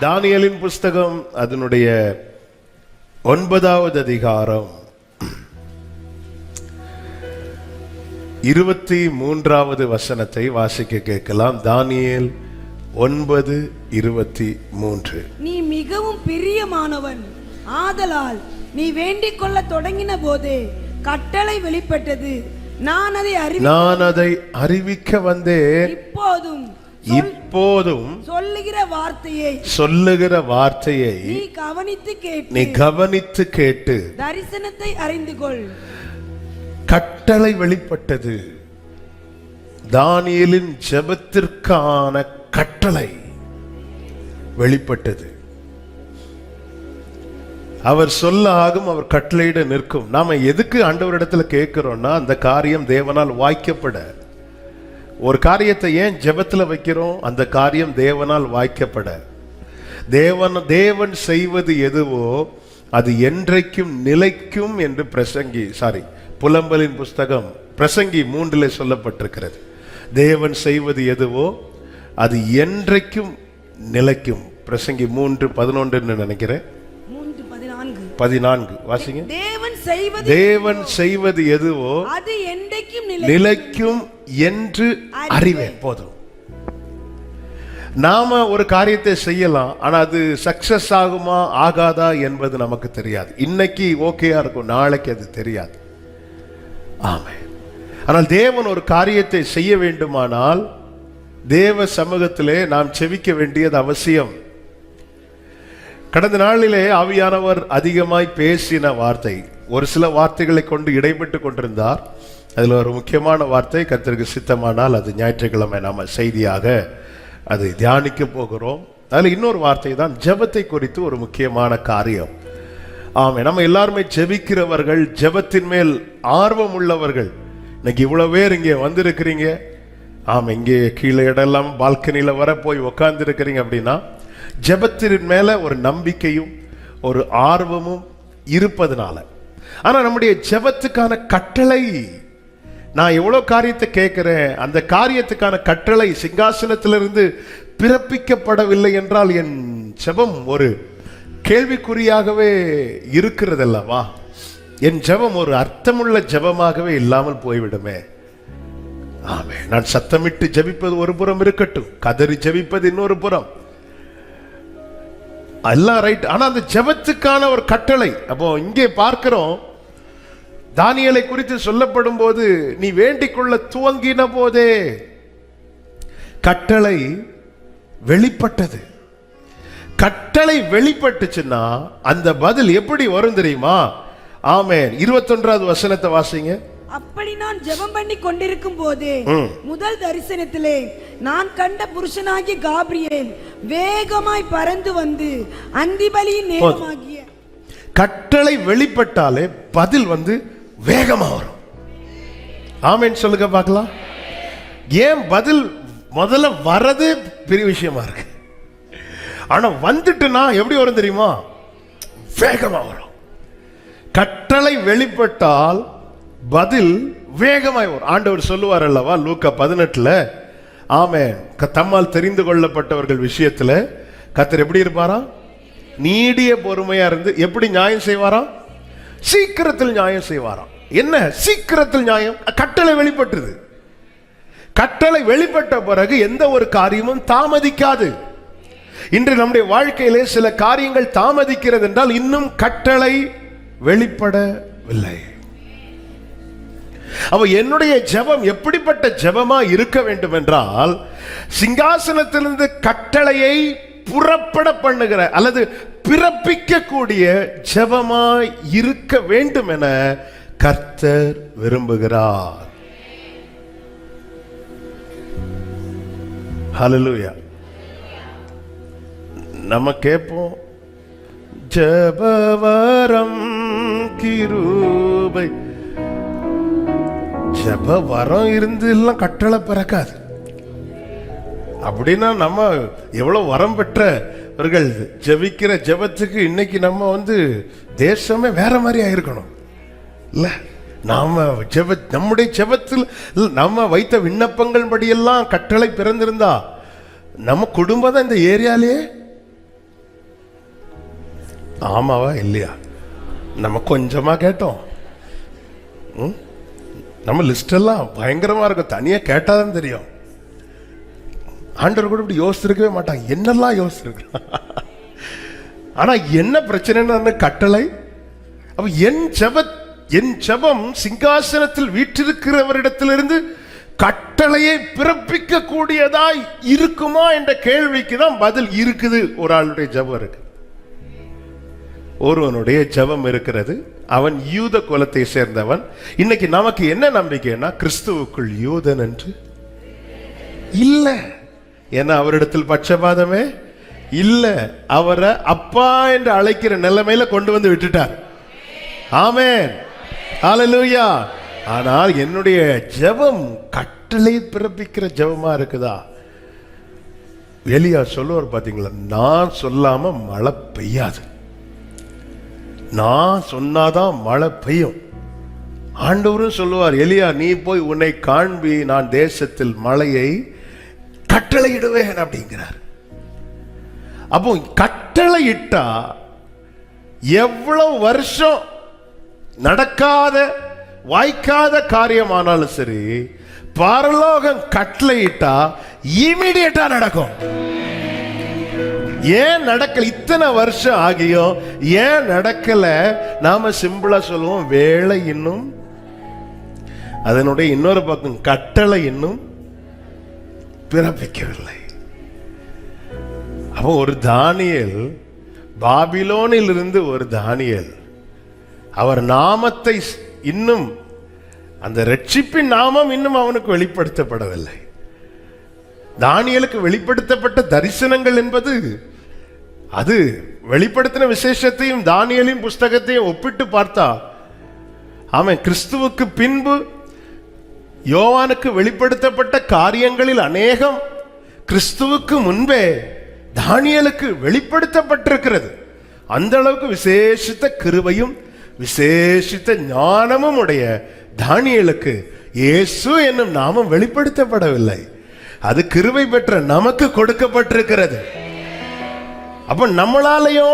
தானியேலின் புஸ்தகம் அதனுடைய 9வது அதிகாரம் 23வது வசனத்தை வாசிக்க கேட்கலாம். தானியேல் 9:23. நீ மிகவும் பிரியமானவன், ஆதலால் நீ வேண்டிக் கொள்ள தொடங்கின போதே கட்டளை வெளிப்பட்டது. நான் அதை அறிவிக்க வந்தேன். இப்போதும் சொல்லுகிற வார்த்தையை நீ கவனித்து கேட்டு தரிசனத்தை அறிந்து கொள். கட்டளை வெளிப்பட்டது. தானியேலின் ஜெபத்திற்கான கட்டளை வெளிப்பட்டது. அவர் சொல்ல ஆகும், அவர் கட்டளையிட நிற்கும். நாம எதுக்கு ஆண்டவரிடத்துல கேட்கிறோம்னா, அந்த காரியம் தேவனால் வாய்க்கப்பட. ஒரு காரியத்தை ஏன் ஜெபத்துல வைக்கிறோம்? அந்த காரியம் தேவனால் வாய்க்கப்பட. தேவன் செய்வது எதுவோ அது என்றைக்கும் நிலைக்கும் என்று புலம்பலின் புஸ்தகம் பிரசங்கி 3 சொல்லப்பட்டிருக்கிறது. தேவன் செய்வது எதுவோ அது என்றைக்கும் நிலைக்கும். பிரசங்கி 3:11 நினைக்கிறேன். 14 வாசிங்க. தேவன் செய்வது எதுவோ அது என்றைக்கும் நிலைக்கும் என்று அறிவேன். போதும். நாம ஒரு காரியத்தை செய்யலாம், ஆனா அது சக்சஸ் ஆகுமா ஆகாதா என்பது நமக்கு தெரியாது. இன்னைக்கு ஓகேயா இருக்கும், நாளைக்கு அது தெரியாது. ஆமென். ஆனால் தேவன் ஒரு காரியத்தை செய்ய வேண்டுமானால் தேவ சமூகத்திலே நாம் செவிக்க வேண்டியது அவசியம். கடந்த நாளிலே ஆவியானவர் அதிகமாய் பேசின வார்த்தை, ஒரு சில வார்த்தைகளை கொண்டு இடைப்பட்டு கொண்டிருந்தார். அதில் ஒரு முக்கியமான வார்த்தை, கர்த்தருக்கு சித்தமானால் அது ஞாயிற்றுக்கிழமை நாம செய்தியாக அதை தியானிக்க போகிறோம். அதில் இன்னொரு வார்த்தை தான் ஜெபத்தை குறித்து ஒரு முக்கியமான காரியம். ஆமாம், நம்ம எல்லாருமே ஜெபிக்கிறவர்கள், ஜெபத்தின் மேல் ஆர்வம் உள்ளவர்கள். இன்னைக்கு இவ்வளவு பேர் இங்கே வந்திருக்கிறீங்க. ஆமாம், இங்கே கீழே இடம்லாம் பால்கனியில் வர போய் உக்காந்து இருக்கிறீங்க அப்படின்னா ஜெபத்தின் மேல ஒரு நம்பிக்கையும் ஒரு ஆர்வமும் இருப்பதனால. ஆனா நம்முடைய ஜெபத்துக்கான கட்டளை, நான் எவ்வளவு காரியத்தை கேட்கிறேன், அந்த காரியத்துக்கான கட்டளை சிங்காசனத்திலிருந்து பிறப்பிக்கப்படவில்லை என்றால் என் ஜெபம் ஒரு கேள்விக்குறியாகவே இருக்கிறது அல்லவா? என் ஜெபம் ஒரு அர்த்தமுள்ள ஜெபமாகவே இல்லாமல் போய்விடுமே. ஆமே, நான் சத்தமிட்டு ஜெபிப்பது ஒரு புறம் இருக்கட்டும், கதறி ஜெபிப்பது இன்னொரு புறம், எல்லாம் ரைட். ஆனா அந்த ஜெபத்துக்கான ஒரு கட்டளை. அப்போ இங்கே பார்க்கிறோம், தானியேலை குறித்து சொல்லப்படும் போது நீ வேண்டிக் கொள்ள துவங்கின போதே கட்டளை வெளிப்பட்டது. கட்டளை வெளிப்பட்டுச்சுன்னா அந்த பதில் எப்படி வரும் தெரியுமா? ஆமென். 21வது வசனத்தை வாசிங்க. அப்படி நான் ஜெபம் பண்ணி கொண்டிருக்கும் போது முதல் தரிசனத்திலே நான் கண்ட புருஷனாகிய காபிரியேல் வேகமாய் பறந்து வந்து அந்திபலியின் நேரமாகிய. கட்டளை வெளிப்பட்டாலே பதில் வேகமா வரும். ஆமென் சொல்லுங்க பார்க்கலாம். ஏன் பதில் முதல்ல வரது பெரிய விஷயமா இருக்கு, ஆனா வந்துட்டுனா எப்படி வரும் தெரியுமா? வேகமா வரும். கட்டளை வெளிப்பட்டால் பதில் வேகமாய் வரும். ஆண்டவர் சொல்லுவார் அல்லவா லூக்கா 18, ஆமென், தம்மால் தெரிந்து கொள்ளப்பட்டவர்கள் விஷயத்துல கர்த்தர் எப்படி இருப்பாரா? நீடிய பொறுமையா இருந்து எப்படி நியாயம் செய்வாராம்? சீக்கிரத்தில் நியாயம் செய்வாராம். என்ன சீக்கிரத்தில் நியாயம்? கட்டளை வெளிப்பட்டது. கட்டளை வெளிப்பட்ட பிறகு எந்த ஒரு காரியமும் தாமதிக்காது. இன்று நம்முடைய வாழ்க்கையிலே சில காரியங்கள் தாமதிக்கிறது என்றால் இன்னும் கட்டளை வெளிப்படவில்லை. அப்ப என்னுடைய ஜெபம் எப்படிப்பட்ட ஜெபமா இருக்க வேண்டும் என்றால், சிங்காசனத்திலிருந்து கட்டளையை புறப்பட பண்ணுகிற அல்லது பிறப்பிக்க கூடிய ஜெபமாய் இருக்க வேண்டும் என கர்த்தர் விரும்புகிறார். ஹல்லேலூயா. நம்ம கேட்போம், ஜெபவரம் கிருபை. ஜெபவரம் இருந்து எல்லாம் கட்டளை பிறக்காது. அப்படின்னா நம்ம எவ்வளவு வரம் பெற்றவர்கள் ஜெபிக்கிற ஜெபத்துக்கு இன்னைக்கு நம்ம தேசமே வேற மாதிரி ஆயிருக்கணும் இல்ல? நாம நம்முடைய ஜெபத்தில் நம்ம வைத்த விண்ணப்பங்கள் படியெல்லாம் கட்டளை பிறந்திருந்தா நம்ம குடும்பம் தான் இந்த ஏரியாலேயே ஆமாவா இல்லையா? நம்ம கொஞ்சமா கேட்டோம். நம்ம லிஸ்ட் எல்லாம் பயங்கரமா இருக்கும், தனியா கேட்டாதான் தெரியும். ஆண்டவர் கூட இப்படி யோசிச்சிருக்கவே மாட்டாங்க, என்னெல்லாம் யோசிச்சிருக்க. ஆனா என்ன பிரச்சனைன்னு கட்டளை. அப்ப என் ஜெபம் சிங்காசனத்தில் வீற்றிருக்கிறவரிடத்திலிருந்து கட்டளையை பிறப்பிக்க கூடியதாய் இருக்குமா என்ற கேள்விக்கு தான் பதில் இருக்குது. ஒரு ஆளுடைய ஜெபம் இருக்கு, ஒருவனுடைய ஜெபம் இருக்கிறது. அவன் யூத குலத்தை சேர்ந்தவன். இன்னைக்கு நமக்கு என்ன நம்பிக்கைன்னா, கிறிஸ்துவுக்குள் யூதன் என்று இல்ல. ஏன்னா அவரிடத்தில் பட்சபாதமே இல்ல. அவரை அப்பா என்று அழைக்கிற நிலைமையில கொண்டு வந்து விட்டுட்டார். ஆமென், ஹல்லேலூயா. ஆனால் என்னுடைய ஜெபம் கட்டளை பிறப்பிக்கிற ஜெபமா இருக்குதா? எலியா சொல்லுவார் பாத்தீங்களா, நான் சொல்லாம மழை பெய்யாது, நான் சொன்னாதான் மழை பெய்யும். ஆண்டவரும் சொல்லுவார், எலியா நீ போய் உன்னை காண்பி, நான் தேசத்தில் மழையை கட்டளையிடுவேன் அப்படிங்கிறார். அப்போ கட்டளையிட்டா எவ்வளவு வருஷம் நடக்காத வாய்க்காத காரியமானாலும் சரி, பரலோகம் கட்டளையிட்டா இமிடியேட்டா நடக்கும். ஏன் நடக்கல? இத்தனை வருஷம் ஆகியும் ஏன் நடக்கல? நாம சிம்பிளா சொல்லுவோம், வேலை இன்னும். அதனுடைய இன்னொரு பக்கம், கட்டளை இன்னும் பிறப்பிக்கவில்லை. அப்போ ஒரு தானியேல், பாபிலோனில் இருந்து ஒரு தானியேல், அவர் நாமத்தை இன்னும், அந்த ரட்சிப்பின் நாமம் இன்னும் அவனுக்கு வெளிப்படுத்தப்படவில்லை. தானியேலுக்கு வெளிப்படுத்தப்பட்ட தரிசனங்கள் என்பது, அது வெளிப்படுத்தின விசேஷத்தையும் தானியேலின் புஸ்தகத்தையும் ஒப்பிட்டு பார்த்தா, ஆமென், கிறிஸ்துவுக்கு பின்பு யோவானுக்கு வெளிப்படுத்தப்பட்ட காரியங்களில் அநேகம் கிறிஸ்துவுக்கு முன்பே தானியேலுக்கு வெளிப்படுத்தப்பட்டிருக்கிறது. அந்த அளவுக்கு விசேஷித்த கிருபையும் விசேஷித்த ஞானமும் உடைய தானியேலுக்கு இயேசு என்னும் நாமம் வெளிப்படுத்தப்படவில்லை. அது கிருபை பெற்ற நமக்கு கொடுக்கப்பட்டிருக்கிறது. அப்ப நம்மளாலேயோ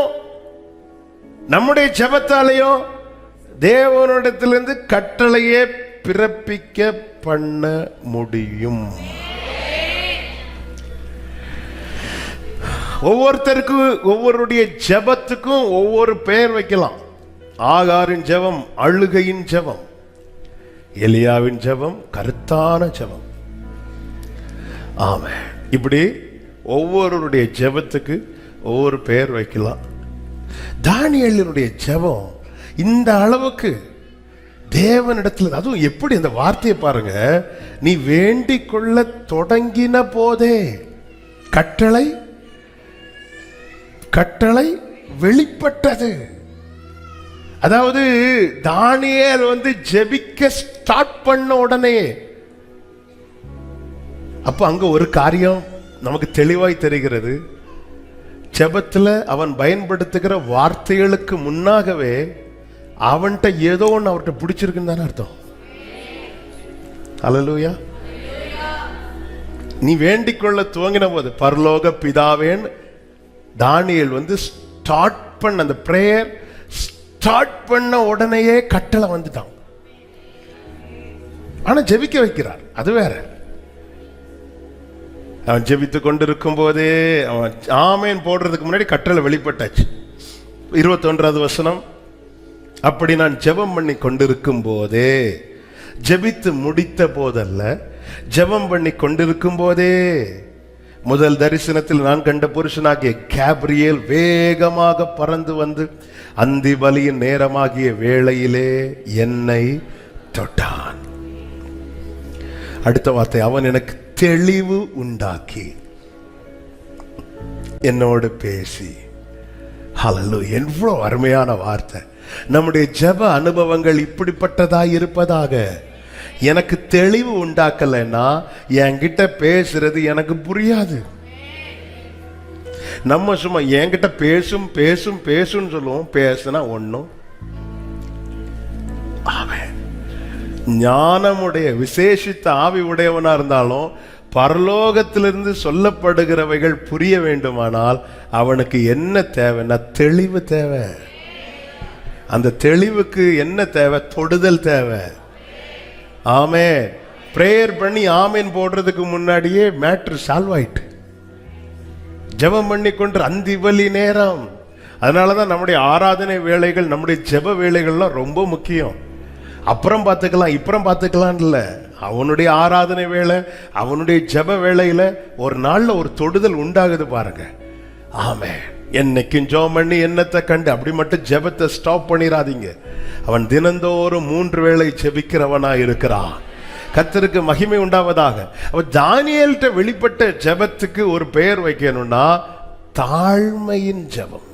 நம்முடைய ஜெபத்தாலேயோ தேவனிடத்திலிருந்து கட்டளையே பிறப்பிக்க பண்ண முடியும். ஒவ்வொருத்தருக்கு ஒவ்வொருடைய ஜெபத்துக்கும் ஒவ்வொரு பெயர் வைக்கலாம். ஆகாரின் ஜெபம் அழுகையின் ஜெபம், எலியாவின் ஜெபம் கருத்தான ஜெபம். ஆமென். இப்படி ஒவ்வொருடைய ஜெபத்துக்கு ஒவ்வொரு பெயர் வைக்கலாம். தானியேலினுடைய ஜெபம் இந்த அளவுக்கு தேவனிடத்தில், அதுவும் எப்படி அந்த வார்த்தையை பாருங்க, நீ வேண்டிக் கொள்ள தொடங்கின போதே கட்டளை வெளிப்பட்டது. அதாவது தானியேல் ஜெபிக்க ஸ்டார்ட் பண்ண உடனே, அப்ப அங்க ஒரு காரியம் நமக்கு தெளிவாய் தெரிகிறது. ஜெபத்துல அவன் பயன்படுத்துகிற வார்த்தைகளுக்கு முன்னாகவே அவன்கிட்ட ஏதோ ஒன்று அவர்கிட்ட பிடிச்சிருக்குன்னு தானே அர்த்தம். ஹல்லேலூயா. நீ வேண்டிக் கொள்ள துவங்கின போது, பரலோக பிதாவேன் தானியேல் ஸ்டார்ட் பண்ண, அந்த பிரேயர் ஸ்டார்ட் பண்ண உடனேயே கட்டளை வந்துட்டான். ஆனா ஜெபிக்க வைக்கிறார், அது வேற. அவன் ஜெபித்துக் கொண்டிருக்கும் போதே, அவன் ஆமேன் போடுறதுக்கு முன்னாடி கட்டளை வெளிப்பட்டாச்சு. 21வது வசனம், அப்படி நான் ஜெபம் பண்ணி கொண்டிருக்கும் போதே, ஜெபித்து முடித்த போதல்ல, ஜெபம் பண்ணி கொண்டிருக்கும் போதே, முதல் தரிசனத்தில் நான் கண்ட புருஷனாகிய கேப்ரியேல் வேகமாக பறந்து வந்து அந்தி பலியின் நேரமாகிய வேளையிலே என்னை தொட்டான். அடுத்த வார்த்தை, அவன் எனக்கு தெளிவு உண்டாக்கி என்னோடு பேசி. ஹல்லேலூயா. எவ்வளவு அருமையான வார்த்தை. நம்முடைய ஜெப அனுபவங்கள் இப்படிப்பட்டதாய் இருப்பதாக. எனக்கு தெளிவு உண்டாக்கலைன்னா என்கிட்ட பேசுறது எனக்கு புரியாது. நம்ம சும்மா என்கிட்ட பேசும் பேசும் பேசுன்னு சொல்லுவோம், பேசுனா ஒண்ணும். ஞானமுடைய விசேஷித்த ஆவி உடையவனா இருந்தாலும் பரலோகத்திலிருந்து சொல்லப்படுகிறவைகள் புரிய வேண்டுமானால் அவனுக்கு என்ன தேவைன்னா தெளிவு தேவை. அந்த தெளிவுக்கு என்ன தேவை? தொடுதல் தேவை. ஆமென். பிரேயர் பண்ணி ஆமேன் போடுறதுக்கு முன்னாடியே மேட்ரு சால்வ் ஆயிட்டு. ஜெபம் பண்ணி கொண்டு அந்திபலி நேரம். அதனாலதான் நம்முடைய ஆராதனை வேலைகள், நம்முடைய ஜெப வேலைகள்லாம் ரொம்ப முக்கியம். அப்புறம் பார்த்துக்கலாம் இப்புறம் பார்த்துக்கலாம் இல்ல. அவனுடைய ஆராதனை வேலை, அவனுடைய ஜெப வேலையில ஒரு நாள்ல ஒரு தொடுதல் உண்டாகுது பாருங்க. ஆமென். என்னைக்கும் ஜெபம் பண்ணி என்னத்தை கண்டு அப்படி மட்டும் ஜெபத்தை ஸ்டாப் பண்ணிடாதீங்க. அவன் தினந்தோறும் 3 வேளை ஜெபிக்கிறவனா இருக்கிறான். கர்த்தருக்கு மகிமை உண்டாவதாக. அவன் தானியேல்ட்ட வெளிப்பட்ட ஜெபத்துக்கு ஒரு பெயர் வைக்கணும்னா தாழ்மையின் ஜெபம்.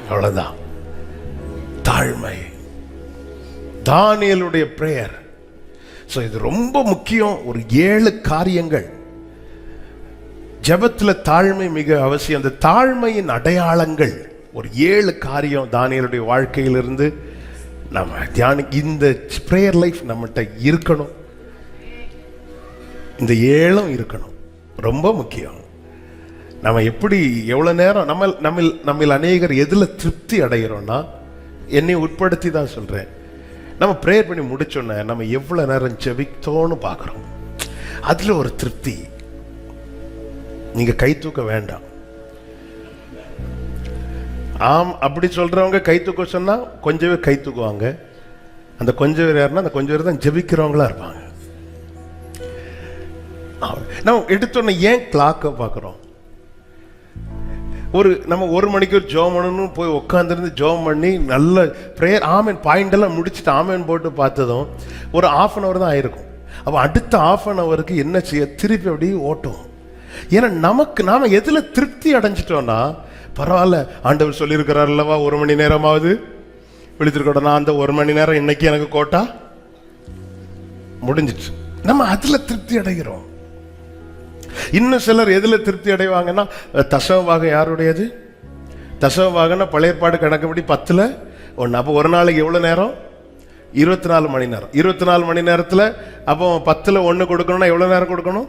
அவ்வளவுதான், தாழ்மை. தானியேலுடைய பிரேயர். சோ இது ரொம்ப முக்கியம். ஒரு 7 காரியங்கள் ஜெபத்துல தாழ்மை மிக அவசியம். அந்த தாழ்மையின் அடையாளங்கள் ஒரு 7 காரியம் தானியேலுடைய வாழ்க்கையிலிருந்து நம்ம தியானி. இந்த பிரேயர் லைஃப் நம்மகிட்ட இருக்கணும். இந்த 7 இருக்கணும், ரொம்ப முக்கியம். நம்ம எப்படி எவ்வளவு நேரம் நம்ம அநேகர் எதுல திருப்தி அடைகிறோம்னா, என்னை உட்படுத்தி தான் சொல்றேன், நம்ம பிரேயர் பண்ணி முடிச்சோன்ன நம்ம எவ்வளவு நேரம் ஜெபித்தோன்னு பார்க்கிறோம். அதுல ஒரு திருப்தி. நீங்க கை தூக்க வேண்டாம். அப்படி சொல்றவங்க கை தூக்க சொன்னா கொஞ்சம் பேர் கை தூக்குவாங்க. அந்த கொஞ்சம் பேர் யாருன்னா அந்த கொஞ்சம் பேர் தான் ஜெபிக்கிறவங்களா இருப்பாங்க. நம்ம எடுத்தோன்ன ஏன் கிளாக்க பார்க்குறோம்? நம்ம 1 மணிக்கு ஒரு ஜோம் பண்ணணும் போய் உட்காந்துருந்து ஜோம் பண்ணி நல்ல ப்ரேயர் ஆமேன் பாயிண்ட் எல்லாம் முடிச்சுட்டு ஆமேன் போட்டு பார்த்ததும் ஒரு 1/2 hour தான் ஆயிருக்கும். அப்போ அடுத்த 1/2 hourக்கு என்ன செய்ய? திருப்பி அப்படியே ஓட்டும். ஏன்னா நாம எதுல திருப்தி அடைஞ்சிட்டோம்னா, பரவாயில்ல ஆண்டவர் சொல்லியிருக்கிறார் அல்லவா 1 மணி நேரமாவது விழித்திருக்கோம், நான் அந்த 1 மணி நேரம் இன்னைக்கு எனக்கு கோட்டா முடிஞ்சிச்சு. நம்ம அதுல திருப்தி அடைகிறோம். இன்னும் சிலர் எதுல திருப்தி அடைவாங்கன்னா, தசமபாகம் யாருடையது? தசமபாகம்னா பழைய ஏற்பாடு கணக்குப்படி 10ல் 1. அப்போ ஒரு நாளைக்கு எவ்வளவு நேரம்? 24 மணி நேரம். 24 மணி நேரத்துல அப்போ 10ல் 1 கொடுக்கணும்னா எவ்வளவு நேரம் கொடுக்கணும்?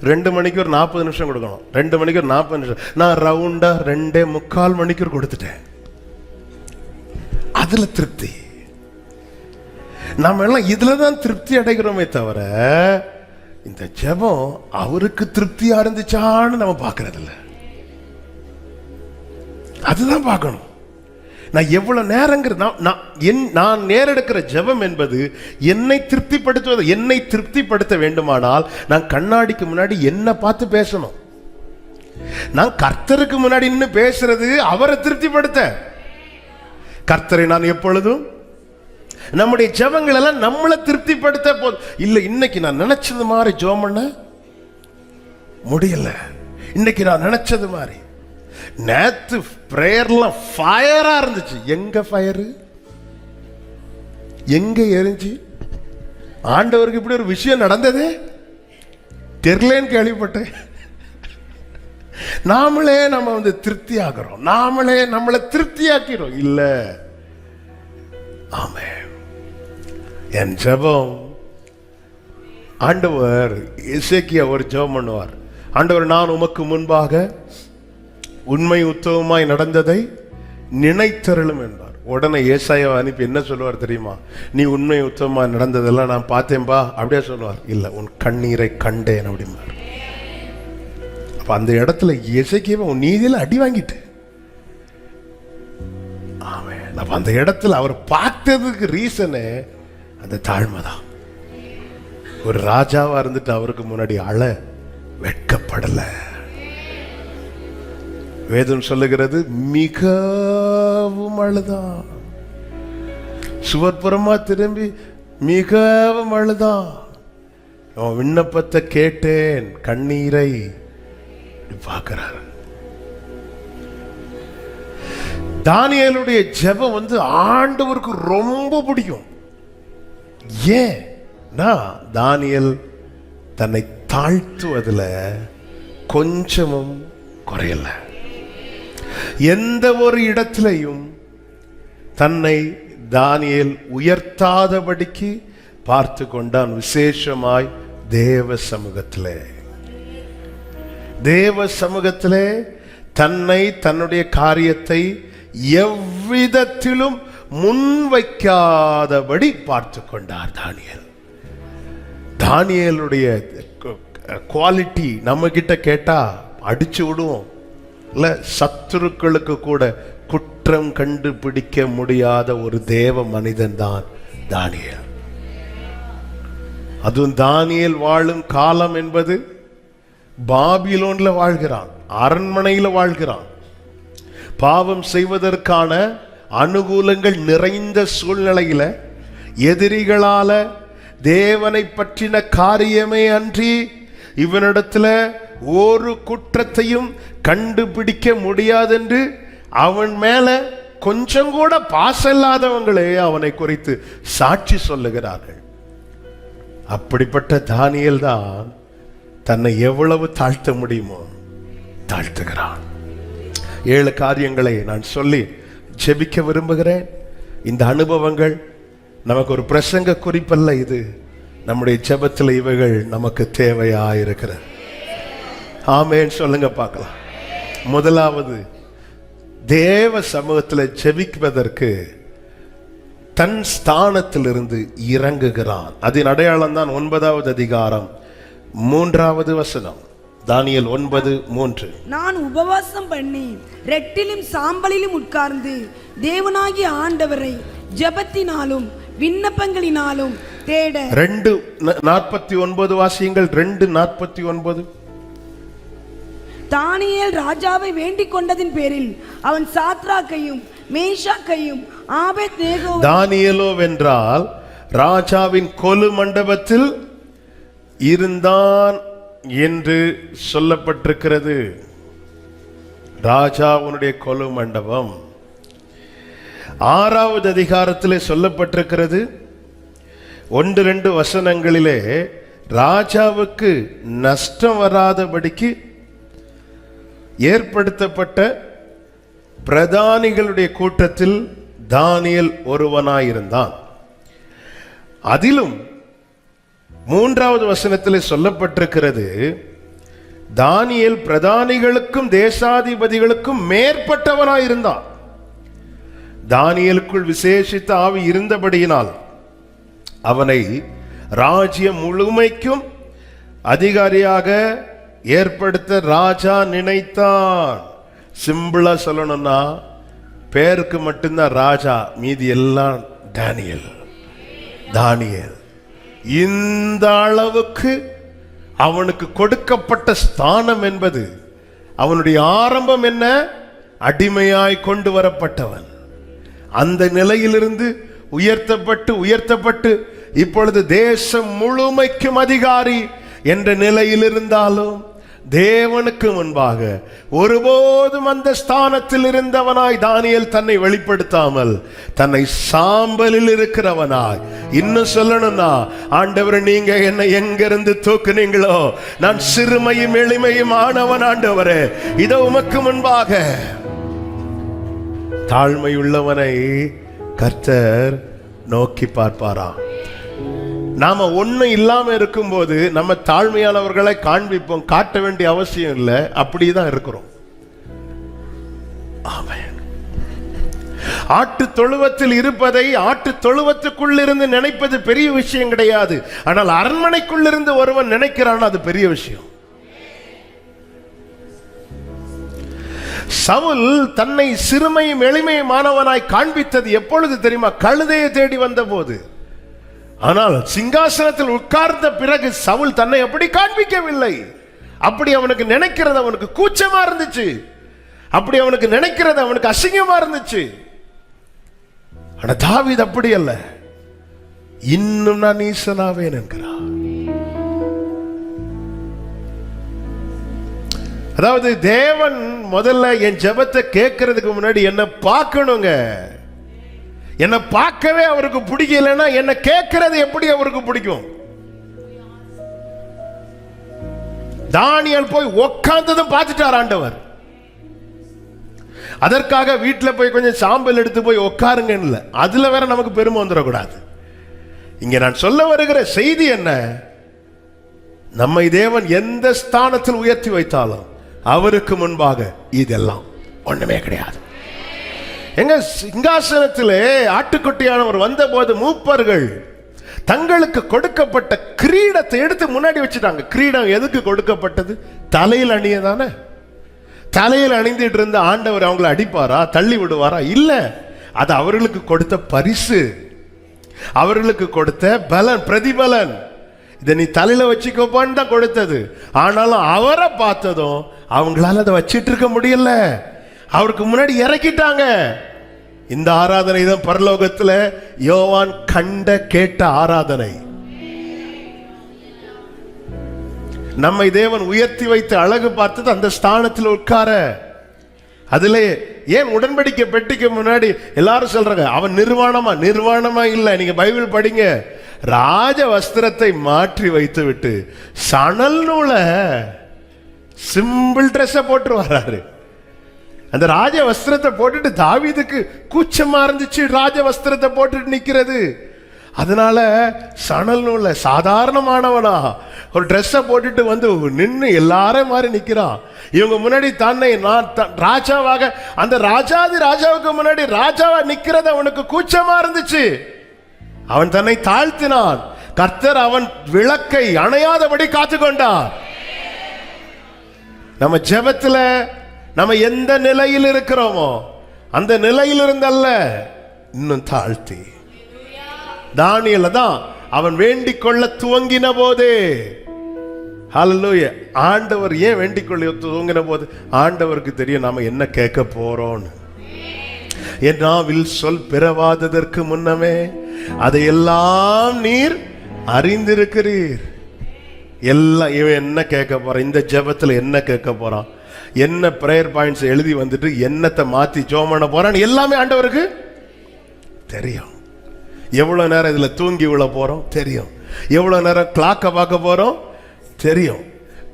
2 மணிக்கு ஒரு 40 நிமிஷம் கொடுக்கணும். 2 மணிக்கு ஒரு 40 நிமிஷம். நான் ரவுண்டா 2:45 மணிக்கு கொடுத்துட்டேன். அதுல திருப்தி. நம்ம எல்லாம் இதுலதான் திருப்தி அடைகிறோமே தவிர, இந்த ஜெபம் அவருக்கு திருப்தியா இருந்துச்சான்னு நம்ம பார்க்கறது இல்ல. அதுதான் பார்க்கணும். நான் எவ்வளவு நேரங்கிறது, நான் நேரெடுக்கிற ஜெபம் என்பது என்னை திருப்திப்படுத்துவது. என்னை திருப்திப்படுத்த வேண்டுமானால் நான் கண்ணாடிக்கு முன்னாடி என்ன பார்த்து பேசணும். நான் கர்த்தருக்கு முன்னாடி இன்னும் பேசுறது அவரை திருப்திப்படுத்த. கர்த்தரை நான் எப்பொழுதும், நம்முடைய ஜெபங்கள் எல்லாம் நம்மளை திருப்திப்படுத்த போதும். இல்ல இன்னைக்கு நான் நினைச்சது மாதிரி ஜெபம் பண்ண முடியல. இன்னைக்கு நான் நினைச்சது மாதிரி. நேத்து பிரேயர்லாம் ஃபயரா இருந்துச்சு. எங்க ஃபயரு? எங்க எரிஞ்சு? ஆண்டவருக்கு இப்படி ஒரு விஷயம் நடந்ததே தெரியலன்னு கேள்விப்பட்டேன். நாமளே நம்ம திருப்தி ஆகிறோம். நாமளே நம்மளை திருப்தி ஆக்கிறோம். இல்ல, ஆமென். என் ஜெபம், ஆண்டவர் எசேக்கியா ஒரு ஜெபம் பண்ணுவார். ஆண்டவர், நான் உமக்கு முன்பாக உண்மை உத்தவமாய் நடந்ததை நினைத்தருளும் என்பார். உடனே ஏசாயாவை அனுப்பி என்ன சொல்லுவார் தெரியுமா? நீ உண்மை உத்தவமாய் நடந்ததெல்லாம் நான் பார்த்தேன்பா அப்படியே சொல்லுவார். இல்ல, உன் கண்ணீரை கண்டேன் அப்படிம்பார். அப்ப அந்த இடத்துல எசேக்கியாவை உன் நீதியில அடி வாங்கிட்டு, ஆமென். அப்ப அந்த இடத்துல அவர் பார்த்ததுக்கு ரீசனே அந்த தாழ்மைதான். ஒரு ராஜாவா இருந்துட்டு அவருக்கு முன்னாடி அழ வெட்கப்படல. வேதம் சொல்லுகிறது மிகவும் அழுதான். சுவர்புறமா திரும்பி மிகவும் அழுதான். அவன் விண்ணப்பத்தை கேட்டேன், கண்ணீரை பார்க்கிறார். தானியேலுடைய ஜெபம் ஆண்டவருக்கு ரொம்ப பிடிக்கும். ஏன்? தானியேல் தன்னை தாழ்த்துவதுல கொஞ்சமும் குறையல. எந்த ஒரு இடத்திலையும் தன்னை தானியேல் உயர்த்தாதபடிக்கு பார்த்து கொண்டான். விசேஷமாய் தேவ சமூகத்திலே, தேவ சமூகத்திலே தன்னை, தன்னுடைய காரியத்தை எவ்விதத்திலும் முன்வைக்காதபடி பார்த்து கொண்டார் தானியேல். தானியேலுடைய குவாலிட்டி நம்ம கிட்ட கேட்டா அடிச்சு விடுவோம் இல்ல, சத்துருக்களுக்கு கூட குற்றம் கண்டுபிடிக்க முடியாத ஒரு தேவ மனிதன் தான் தானியேல். அதுவும் தானியேல் வாழும் காலம் என்பது பாபிலோன்ல வாழ்கிறான், அரண்மனையில வாழ்கிறான். பாவம் செய்வதற்கான அனுகூலங்கள் நிறைந்த சூழ்நிலையில எதிரிகளால தேவனை பற்றின காரியமே அன்றி இவனிடத்துல ஒரு குற்றத்தையும் கண்டுபிடிக்க முடியாதென்று அவன் மேல கொஞ்சம் கூட பாசம் இல்லாதவங்களே அவனை குறித்து சாட்சி சொல்லுகிறார்கள். அப்படிப்பட்ட தானியேல் தான் தன்னை எவ்வளவு தாழ்த்த முடியுமோ தாழ்த்துகிறான். 7 காரியங்களை நான் சொல்லி ஜெபிக்க விரும்புகிறேன். இந்த அனுபவங்கள் நமக்கு ஒரு பிரசங்க குறிப்பல்ல, இது நம்முடைய ஜெபத்தில் இவைகள் நமக்கு தேவையாயிருக்கிறது. ஆமென் சொல்லுங்க பார்க்கலாம். முதலாவது, தேவ சமூகத்தில் ஜெபிப்பதற்கு தன் ஸ்தானத்திலிருந்து இறங்குகிறான். அதன் அடையாளம் தான் 9வது அதிகாரம் 3வது வசனம். தானியேல் 9:3. நான் உபவாசம் பண்ணி ரெட்டிலும் சாம்பலிலும் உட்கார்ந்து தேவனாகிய ஆண்டவரை ஜெபத்தினாலும் விண்ணப்பங்களினாலும் தேட. 2:49 வாசியுங்கள். 2:49. தானியேல் ராஜாவை வேண்டிக் கொண்டதின் பேரில் அவன் சாத்ராக்கையும் மேஷாக்கையும் ஆபேத்நேகோ. தானியேலோ வென்றால் ராஜாவின் கொலு மண்டபத்தில் இருந்தான் என்று சொல்லப்பட்டிருக்கிறது. ராஜாவுடைய கொலு மண்டபம் 6வது அதிகாரத்திலே சொல்லப்பட்டிருக்கிறது. 1-2 வசனங்களிலே ராஜாவுக்கு நஷ்டம் வராதபடிக்கு ஏற்படுத்தப்பட்ட பிரதானிகளுடைய கூட்டத்தில் தானியேல் ஒருவனாயிருந்தான். அதிலும் 3வது வசனத்திலே சொல்லப்பட்டிருக்கிறது, தானியேல் பிரதானிகளுக்கும் தேசாதிபதிகளுக்கும் மேற்பட்டவனாயிருந்தான். தானியேலுக்குள் விசேஷித்த ஆவி இருந்தபடியினால் அவனை ராஜ்யம் முழுமைக்கும் அதிகாரியாக ஏற்படுத்த ராஜா நினைத்தான். சிம்பிளா சொல்லணும்னா பேருக்கு மட்டும்தான் ராஜா, மீதி எல்லாம் தானியேல். இந்த அளவுக்கு அவனுக்கு கொடுக்கப்பட்ட ஸ்தானம் என்பது, அவனுடைய ஆரம்பம் என்ன? அடிமையாய் கொண்டு வரப்பட்டவன். அந்த நிலையிலிருந்து உயர்த்தப்பட்டு இப்பொழுது தேசம் முழுமைக்கும் அதிகாரி என்ற நிலையில் இருந்தாலும் தேவனுக்கு முன்பாக ஒருபோதும் அந்த ஸ்தானத்தில் இருந்தவனாய் தானியேல் தன்னை வெளிப்படுத்தாமல் தன்னை சாம்பலில் இருக்கிறவனாய், இன்னும் சொல்லணும்னா, ஆண்டவர் நீங்க என்னை எங்கிருந்து தூக்குனீங்களோ நான் சிறுமையும் எளிமையும் ஆனவன் ஆண்டவரே, இதோ உமக்கு முன்பாக தாழ்மை உள்ளவனை கர்த்தர் நோக்கி பார்ப்பாராம். நாம ஒண்ணு இல்லாம இருக்கும்போது நம்ம தாழ்மையானவர்களை காண்பிப்போம், காட்ட வேண்டிய அவசியம் இல்லை, அப்படிதான் இருக்கிறோம். ஆமென். ஆட்டு தொழுவத்தில் இருப்பதை ஆட்டு தொழுவத்துக்குள் இருந்து நினைப்பது பெரிய விஷயம் கிடையாது. ஆனால் அரண்மனைக்குள் இருந்து ஒருவன் நினைக்கிறான், அது பெரிய விஷயம். சவுல் தன்னை சிறுமையும் எளிமையுமானவனாய் காண்பித்தது எப்பொழுது தெரியுமா? கழுதையை தேடி வந்த போது. ஆனால் சிங்காசனத்தில் உட்கார்ந்த பிறகு சவுல் தன்னை அப்படி காண்பிக்கவில்லை. அப்படி அவனுக்கு நினைக்கிறது அவனுக்கு கூச்சமா இருந்துச்சு, அப்படி அவனுக்கு நினைக்கிறது அவனுக்கு அசிங்கமா இருந்துச்சு. ஆனா தாவீது அப்படி அல்ல, இன்னும் நான் ஈசனாவேன் என்கிறார். அதாவது தேவன் முதல்ல என் ஜெபத்தை கேட்கறதுக்கு முன்னாடி என்ன பார்க்கணுங்க. என்ன பார்க்கவே அவருக்கு பிடிக்கலன்னா என்ன கேட்கறது எப்படி அவருக்கு பிடிக்கும்? தானியேல் போய் உட்கார்ந்ததும் பார்த்துட்டார் ஆண்டவர். அதற்காக வீட்டில் போய் கொஞ்சம் சாம்பல் எடுத்து போய் உட்காருங்க, அதுல வேற நமக்கு பெருமை வந்துடக்கூடாது. இங்க நான் சொல்ல வருகிற செய்தி என்ன? நம்மை தேவன் எந்த ஸ்தானத்தில் உயர்த்தி வைத்தாலும் அவருக்கு முன்பாக இதெல்லாம் ஒண்ணுமே கிடையாது. எங்க சிங்காசனத்திலே ஆட்டுக்குட்டியானவர் வந்தபோது மூப்பர்கள் தங்களுக்கு கொடுக்கப்பட்ட கிரீடத்தை எடுத்து முன்னாடி வச்சுட்டாங்க. கிரீடம் எதுக்கு கொடுக்கப்பட்டது? தலையில் அணியதானே. தலையில் அணிந்துட்டு இருந்த ஆண்டவர் அவங்களை அடிப்பாரா, தள்ளி விடுவாரா? இல்ல, அது அவர்களுக்கு கொடுத்த பரிசு, அவர்களுக்கு கொடுத்த பலன், பிரதிபலன். இதை நீ தலையில வச்சுக்கோப்பான்னு தான் கொடுத்தது. ஆனாலும் அவரை பார்த்ததும் அவங்களால அதை வச்சிட்டு இருக்க முடியல, அவருக்கு முன்னாடி இறக்கிட்டாங்க. இந்த ஆராதனை தான் பரலோகத்துல யோவான் கண்ட கேட்ட ஆராதனை. நம்மை தேவன் உயர்த்தி வைத்து அழகு பார்த்தது அந்த ஸ்தானத்தில் உட்கார. அதுல ஏன் உடன்படிக்கை பெட்டிக்கு முன்னாடி எல்லாரும் சொல்றாங்க அவன் நிர்வாணமா இல்ல. நீங்க பைபிள் படிங்க. ராஜ வஸ்திரத்தை மாற்றி வைத்து விட்டு சணல் நூலை சிம்பிள் ட்ரெஸ்ஸை போட்டு வர்றாரு. அந்த ராஜ வஸ்திரத்தை போட்டுட்டு தாவீதுக்கு கூச்சமா இருந்துச்சு ராஜ வஸ்திரத்தை போட்டுட்டு நிக்கிறது. அதனால சணல் நூல்ல சாதாரணமானவனா ஒரு ட்ரெஸ்ஸை போட்டுட்டு வந்து நின்று எல்லாரும் மாதிரி நிக்கிறான். இவங்க முன்னாடி தன்னை நான் ராஜாவாக, அந்த ராஜாவுக்கு முன்னாடி ராஜாவா நிக்கிறது அவனுக்கு கூச்சமா இருந்துச்சு. அவன் தன்னை தாழ்த்தினான். கர்த்தர் அவன் விளக்கை அணையாதபடி காத்துக்கொண்டார். நம்ம ஜெபத்துல நம்ம எந்த நிலையில் இருக்கிறோமோ அந்த நிலையில் இருந்தல்ல, இன்னும் தாழ்த்தி. தானியேல தான் அவன் வேண்டிக் கொள்ள துவங்கின போதே, ஹல்லேலூயா, ஆண்டவர் ஏன் வேண்டிக் கொள்ள துவங்கின போது ஆண்டவருக்கு தெரியும் நாம என்ன கேட்க போறோம்னு. என் நாவில் சொல் பிறவாததற்கு முன்னமே அதையெல்லாம் நீர் அறிந்திருக்கிறீர். எல்லாம் இவன் என்ன கேட்க போறான், இந்த ஜெபத்துல என்ன கேட்க போறான், என்ன பிரேயர் பாயிண்ட்ஸ் எழுதி வந்துட்டு என்னத்தை மாத்தி ஜெபம் பண்ண போறான்னு எல்லாமே ஆண்டவருக்கு தெரியும். எவ்வளவு நேரம் இதுல தூங்கி விழ போறோம் தெரியும். எவ்வளவு நேரம் கிளாக்கை பார்க்க போறோம் தெரியும்.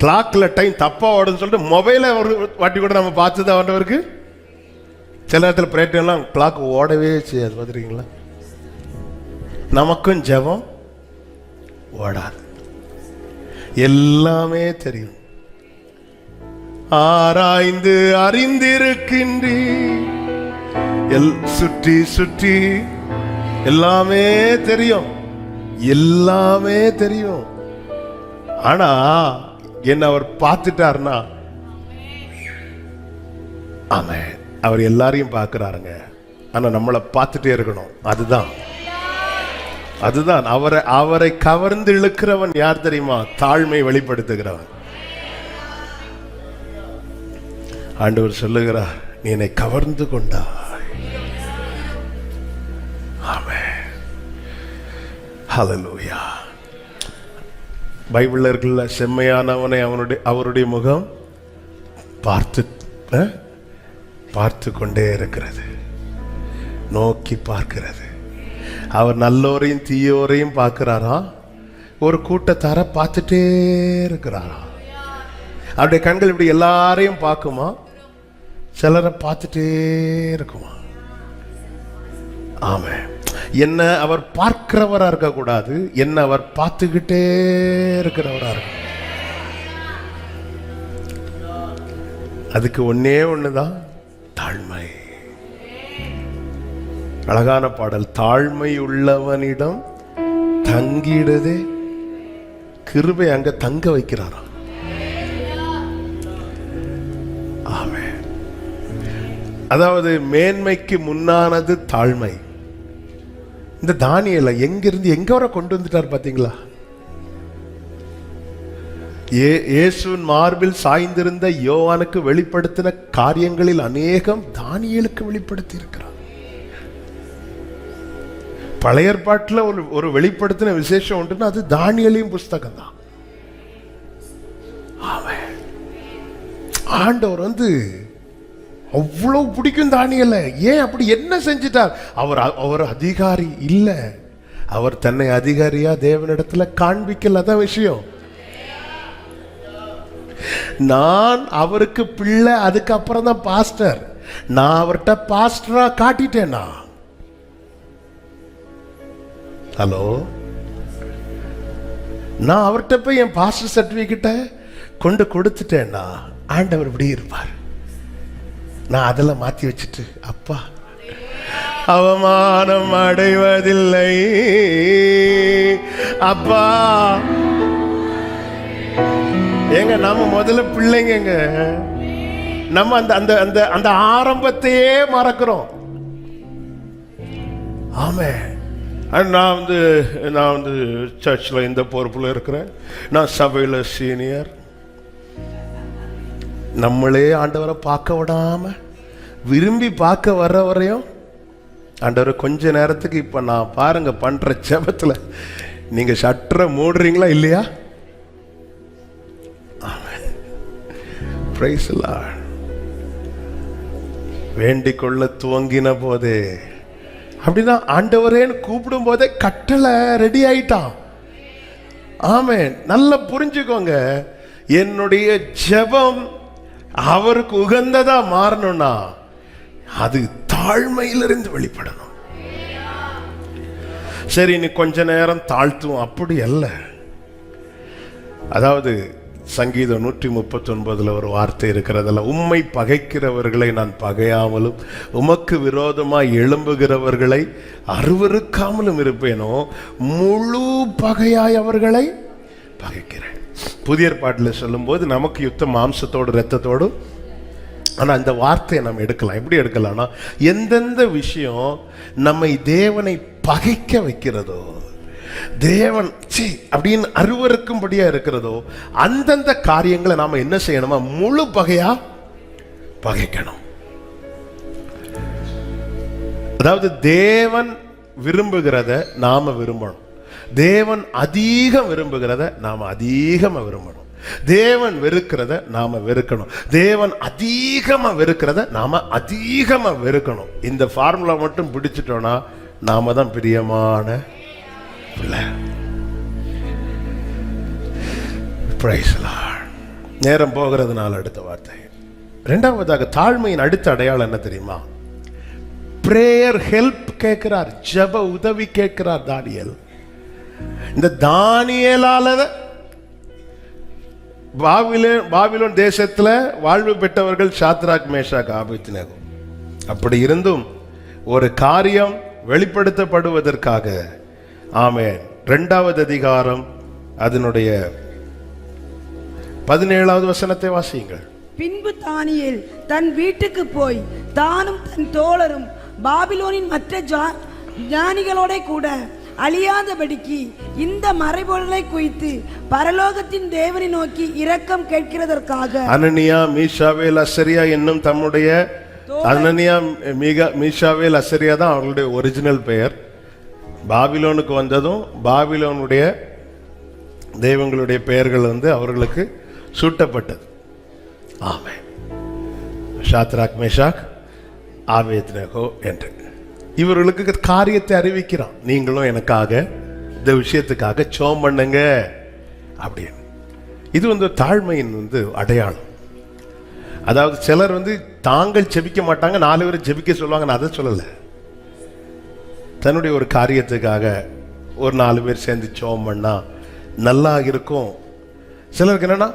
கிளாக்ல டைம் தப்பா ஓடுன்னு சொல்லிட்டு மொபைல ஒரு வாட்டி கூட நம்ம பார்த்தது ஆண்டவருக்கு. சில நேரத்தில் பிரேயர் எல்லாம் கிளாக் ஓடவே செய்யாது, பார்த்துருக்கீங்களா? நமக்கும் ஜெபம் ஓடாது, எல்லாமே தெரியும். ஆராய்ந்து அறிந்திருக்கின்றீர், சுற்றி சுற்றி எல்லாமே தெரியும், எல்லாமே தெரியும். ஆனா என்ன அவர் பார்த்துட்டாருன்னா, ஆமே, அவர் எல்லாரையும் பார்க்கிறாருங்க. ஆனா நம்மளை பார்த்துட்டே இருக்கணும். அதுதான் அவரை கவர்ந்து இழுக்கிறவன் யார் தெரியுமா? தாழ்மை வெளிப்படுத்துகிறவன். ஆண்டவர் சொல்லுகிறார், நீ என்னை கவர்ந்து கொண்டாய். ஆமென், ஹல்லேலூயா. பைபிள்ல இருக்குல்ல, செம்மையானவனை அவருடைய முகம் பார்த்து கொண்டே இருக்கிறது, நோக்கி பார்க்கிறது. அவர் நல்லோரையும் தீயோரையும் பார்க்கிறாரா, ஒரு கூட்டத்தார பார்த்துட்டே இருக்கிறாரா. அவருடைய கண்கள் இப்படி எல்லாரையும் பார்க்குமா, சிலரை பார்த்துட்டே இருக்குமா? ஆமே, என்ன அவர் பார்க்கிறவரா இருக்க கூடாது, என்ன அவர் பார்த்துக்கிட்டே இருக்கிறவரா இருக்க. அதுக்கு ஒன்னே ஒண்ணுதான், தாழ்மை. அழகான பாடல், தாழ்மை உள்ளவனிடம் தங்கிடுதே கிருபை, அங்க தங்க வைக்கிறாராம். ஆமென். அதாவது மேன்மைக்கு முன்னானது தாழ்மை. இந்த தானியேலை எங்கிருந்து எங்க வரை கொண்டு வந்துட்டார் பாத்தீங்களா? இயேசுவின் மார்பில் சாய்ந்திருந்த யோவானுக்கு வெளிப்படுத்தின காரியங்களில் அநேகம் தானியேலுக்கு வெளிப்படுத்தி இருக்கிறார். பழைய ஏற்பாட்டில் ஒரு வெளிப்படுத்தின விசேஷம் உண்டுன்னா அது தானியேலின் புஸ்தகம் தான். ஆண்டவர் அவ்வளவு பிடிக்கும் தானியேல. ஏன் அப்படி என்ன செஞ்சிட்டார்? அவர் அதிகாரி இல்ல, அவர் தன்னை அதிகாரியா தேவனிடத்துல காண்பிக்கல. அதான் விஷயம். நான் அவருக்கு பிள்ளை, அதுக்கப்புறம் தான் பாஸ்டர். நான் அவர்கிட்ட பாஸ்டரா காட்டிட்டேனா? ஹலோ, நான் அவர்கிட்ட போய் என் பாஸ்டர் சர்டிபிகேட்டை கொண்டு கொடுத்துட்டேன்னா ஆண்டவர் இப்படி இருப்பார். நான் அதெல்லாம் மாற்றி வச்சுட்டு அப்பா அவமானம் அடைவதில்லை அப்பா. ஏங்க நம்ம முதல்ல பிள்ளைங்க, நம்ம அந்த அந்த அந்த அந்த ஆரம்பத்தையே மறக்கிறோம். ஆமே, நான் வந்து சர்ச்சில் இந்த பொறுப்பில் இருக்கிறேன், நான் சபையில் சீனியர். நம்மளே ஆண்டவரை பார்க்க விடாம விரும்பி பார்க்க வர்ற வரையும் ஆண்டவரை கொஞ்ச நேரத்துக்கு இப்போ நான் பாருங்க பண்ற ஜெபத்தில் நீங்க ஷட்டரை மூடுறீங்களா இல்லையா? Praise the Lord. வேண்டிக் கொள்ள துவங்கின போதே அப்படிதான் ஆண்டவரேன்னு கூப்பிடும் போதே கட்டளை ரெடி ஆயிட்டான். ஆமென். நல்லா புரிஞ்சுக்கோங்க, என்னுடைய ஜெபம் அவருக்கு உகந்ததா மாறணும்னா அது தாழ்மையிலிருந்து வெளிப்படணும். சரி, நீ கொஞ்ச நேரம் தாழ்த்துவோம், அப்படி அல்ல. அதாவது சங்கீதம் 139 ஒரு வார்த்தை இருக்கிறதில்ல, உம்மை பகைக்கிறவர்களை நான் பகையாமலும் உமக்கு விரோதமாய் எழும்புகிறவர்களை அருவருக்காமலும் இருப்பேனோ, முழு பகையாய் அவர்களை பகைக்கிறேன். புதிய ஏற்பாட்டில் சொல்லும்போது நமக்கு யுத்தம் மாம்சத்தோடு இரத்தத்தோடு. ஆனால் அந்த வார்த்தையை நம்ம எடுக்கலாம். எப்படி எடுக்கலாம்னா, எந்தெந்த விஷயம் நம்மை தேவனை பகைக்க வைக்கிறதோ, தேவன் அப்படின்னு அருவருக்கும்படியா இருக்கிறதோ, அந்தந்த காரியங்களை நாம என்ன செய்யணுமா, முழு பகையா பகைக்கணும். அதாவது தேவன் விரும்புகிறத நாம விரும்பணும், தேவன் அதிகம் விரும்புகிறத நாம அதிகமா விரும்பணும், தேவன் வெறுக்கிறத நாம வெறுக்கணும், தேவன் அதிகமா வெறுக்கிறத நாம அதிகமா வெறுக்கணும். இந்த ஃபார்முலா மட்டும் பிடிச்சிட்டோம்னா நாம தான் பிரியமான பிள்ளை. Praise the Lord. நேரம் போகிறதுனால அடுத்த வார்த்தை. இரண்டாவதாக தாழ்மையின் அடுத்த அடையாளம் என்ன தெரியுமா? பிரேயர் ஹெல்ப் கேட்கிறார், ஜெப உதவி கேட்கிறார் தானியேல். இந்த தானியேலால பாபிலோன் தேசத்துல வாழ்வு பெற்றவர்கள் சாத்ராக், மேஷாக், ஆபேத்நேகோ. அப்படி இருந்தும் ஒரு காரியம் வெளிப்படுத்தப்படுவதற்காக, ஆமென், 2வது அதிகாரம் அதனுடைய 17வது வசனத்தை வாசியுங்கள். பின்பு தானியேல் தன் வீட்டுக்கு போய் தானும் தன் தோழரும் பாபிலோனின் மற்ற ஞானிகளோட கூட அழியாதபடிக்கு இந்த மறைபொருளை குறித்து பரலோகத்தின் தேவனை நோக்கி இரக்கம் கேட்கிறதற்காக அனனியா, மீஷாவேல், அசரியா என்னும் தம்முடைய, அனனியா, மீஷாவேல், அசரியா தான் அவர்களுடைய ஒரிஜினல் பெயர். பாபிலோனுக்கு வந்ததும் பாபிலோனுடைய தெய்வங்களுடைய பெயர்கள் அவர்களுக்கு சூட்டப்பட்டது. ஆமென். சாத்ராக், மேஷாக், ஆபேத்நேகோ என்று இவர்களுக்கு காரியத்தை அறிவிக்கிறான். நீங்களும் எனக்காக இந்த விஷயத்துக்காக ஜெபம் பண்ணுங்க அப்படின்னு. இது தாழ்மையின் அடையாளம். அதாவது சிலர் தாங்கள் ஜெபிக்க மாட்டாங்க, 4 பேர் ஜெபிக்க சொல்லுவாங்க. நான் அதை சொல்லலை. தன்னுடைய ஒரு காரியத்துக்காக ஒரு 4 பேர் சேர்ந்து ஜெபம் பண்ணா நல்லா இருக்கும். சிலருக்கு என்னன்னா,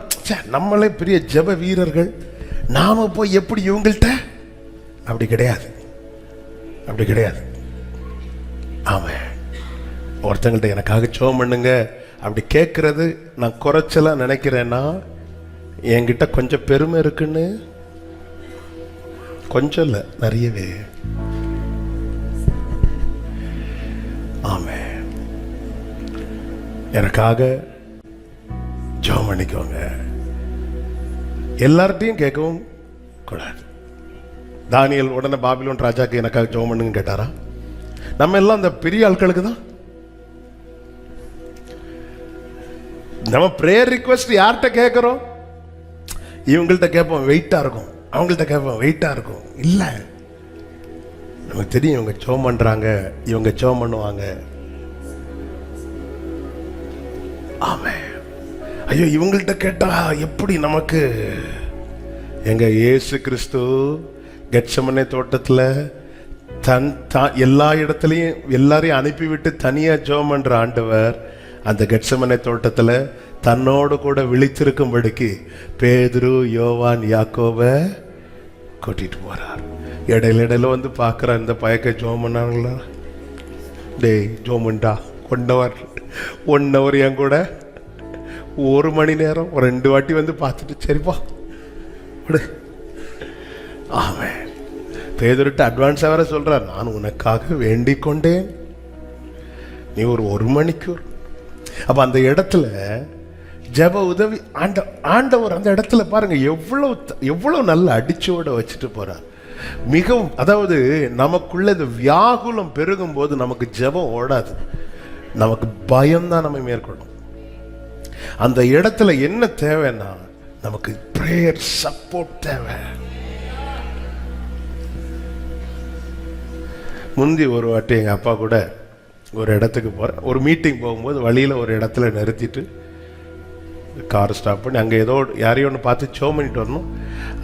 நம்மளே பெரிய ஜெப வீரர்கள், நாம போய் எப்படி இவங்கள்ட்ட, அப்படி கிடையாது, அப்படி கிடையாது. ஆமாம், ஒருத்தங்கள்ட்ட எனக்காக ஜெபம் பண்ணுங்க அப்படி கேட்கறது நான் குறைச்சலா நினைக்கிறேன்னா என்கிட்ட கொஞ்சம் பெருமை இருக்குன்னு. கொஞ்சம் இல்லை, நிறையவே. ஆமென். எனக்காக ஜெபம் பண்ணிக்கோங்க. எல்லார்ட்டையும் கேட்கவும் கூடாது. தானியேல் உடனே பாபிலோன் ராஜாக்கு எனக்காக ஜெபம் பண்ணுங்க கேட்டாரா? நம்ம எல்லாம் அந்த பெரிய ஆட்களுக்கு தான் நம்ம பிரேயர் ரிக்வெஸ்ட் யார்கிட்ட கேட்கிறோம்? இவங்கள்ட்ட கேட்போம், வெயிட்டா இருக்கும். அவங்கள்ட்ட கேட்போம், வெயிட்டா இருக்கும். இல்லை, நமக்கு தெரியும் இவங்க ஜெபம் பண்றாங்க, இவங்க ஜெபம் பண்ணுவாங்க. ஆமென். ஐயோ, இவங்கள்ட்ட கேட்டா எப்படி நமக்கு? எங்க இயேசு கிறிஸ்து கெத்செமனே தோட்டத்துல எல்லா இடத்துலையும் எல்லாரையும் அனுப்பிவிட்டு தனியா ஜெபம் பண்ற ஆண்டவர் அந்த கெத்செமனே தோட்டத்துல தன்னோடு கூட விழித்திருக்கும்படிக்கு பேதுரு, யோவான், யாக்கோபை கூட்டிட்டு போறார். இடையில வந்து பார்க்குற இந்த பயக்க ஜோம் பண்ணாங்களா, டேய் ஜோமுண்டா 1 hour என் கூட 1 மணி நேரம் 2 வாட்டி வந்து பார்த்துட்டு சரிப்பா விடு. ஆமென். பேதுருட்ட அட்வான்ஸாக வேற சொல்றார், நான் உனக்காக வேண்டிக் கொண்டேன், நீ ஒரு மணிக்கூர். அப்ப அந்த இடத்துல ஜெப உதவி ஆண்டவர் அந்த இடத்துல பாருங்க எவ்வளவு நல்ல அடிச்சோட வச்சுட்டு போறார். மிகவும், அதாவது நமக்குள்ள இந்த வியாகுலம் பெருகும் போது நமக்கு ஜெபம் ஓடாது, நமக்கு பயம்தான் நம்ம மேற்கொள்ளும். அந்த இடத்துல என்ன தேவைன்னா நமக்கு பிரேயர் சப்போர்ட் தேவை. முந்தி ஒரு வாட்டி எங்க அப்பா கூட ஒரு இடத்துக்கு போறேன், ஒரு மீட்டிங் போகும்போது வழியில ஒரு இடத்துல நிறுத்திட்டு கார் ஸ்டாப் பண்ணி அங்கே ஏதோ யாரையும் ஒன்று பார்த்து ஷோ பண்ணிட்டு வரணும்.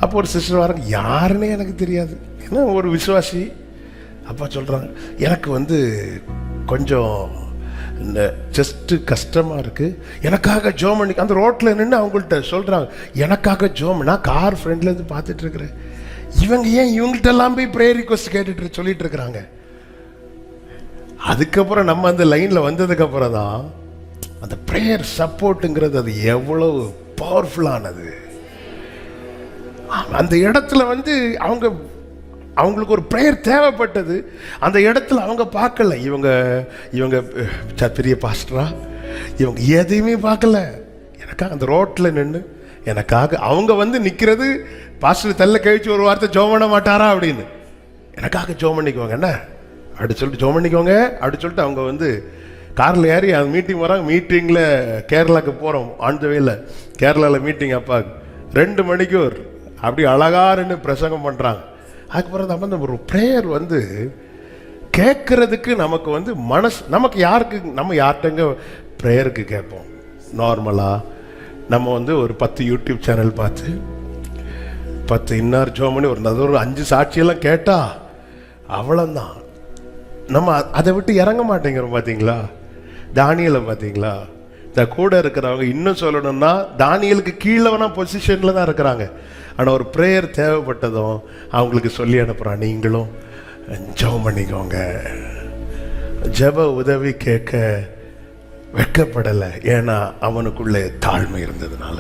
அப்போ ஒரு சிஸ்டர் வராங்க, யாருன்னே எனக்கு தெரியாது, ஏன்னா ஒரு விசுவாசி. அப்பா சொல்கிறாங்க, எனக்கு வந்து கொஞ்சம் இந்த செஸ்ட்டு கஷ்டமாக இருக்குது, எனக்காக ஜோம் பண்ணி. அந்த ரோட்டில் நின்று அவங்கள்ட்ட சொல்கிறாங்க, எனக்காக ஜோம். நான் கார் ஃப்ரெண்ட்லேருந்து பார்த்துட்டு இருக்கிறேன், இவங்க ஏன் இவங்கள்ட்ட எல்லாம் போய் ப்ரேயர் ரிக்வஸ்ட் கேட்டுட்டு சொல்லிட்டு இருக்கிறாங்க. அதுக்கப்புறம் நம்ம அந்த லைனில் வந்ததுக்கப்புறம் தான் அந்த ப்ரேயர் சப்போர்ட்டுங்கிறது அது எவ்வளவு பவர்ஃபுல்லானது. அந்த இடத்துல வந்து அவங்களுக்கு ஒரு ப்ரேயர் தேவைப்பட்டது. அந்த இடத்துல அவங்க பார்க்கல, இவங்க பெரிய பாஸ்டரா, இவங்க எதையுமே பார்க்கல. எனக்காக அந்த ரோட்டில் நின்று எனக்காக அவங்க வந்து நிற்கிறது, பாஸ்டர் தள்ள கழிச்சு ஒரு வார்த்தை ஜோம் பண்ண மாட்டாரா அப்படின்னு, எனக்காக ஜோம் பண்ணிக்குவாங்க என்ன அப்படி சொல்லிட்டு ஜோம் பண்ணிக்கோங்க அப்படி சொல்லிட்டு அவங்க வந்து காரில் ஏறி அந்த மீட்டிங் வராங்க. மீட்டிங்கில் கேரளாவுக்கு போகிறோம், ஆன் த வேல கேரளாவில் மீட்டிங். அப்பா 2 மணிக்கு அப்படி அழகாருன்னு பிரசங்கம் பண்ணுறாங்க. அதுக்கப்புறம் நம்ம அந்த ஒரு ப்ரேயர் வந்து கேட்கறதுக்கு நமக்கு வந்து நமக்கு நம்ம யார்கிட்டங்க ப்ரேயருக்கு கேட்போம். நார்மலாக நம்ம வந்து ஒரு 10 யூடியூப் சேனல் பார்த்து 10 இன்னார் ஜோம் பண்ணி ஒரு 5 சாட்சியெல்லாம் கேட்டா அவ்வளோதான். நம்ம அதை விட்டு இறங்க மாட்டேங்கிறோம். பார்த்தீங்களா தானியலை, பார்த்தீங்களா இந்த கூட இருக்கிறவங்க இன்னும் சொல்லணும்னா தானியலுக்கு கீழவனா பொசிஷனில் தான் இருக்கிறாங்க. ஆனால் ஒரு ப்ரேயர் தேவைப்பட்டதும் அவங்களுக்கு சொல்லி அனுப்புகிறான், நீங்களும் ஜெபம் பண்ணிக்கோங்க. ஜெப உதவி கேட்க வெட்கப்படலை, ஏன்னா அவனுக்குள்ளே தாழ்மை இருந்ததுனால.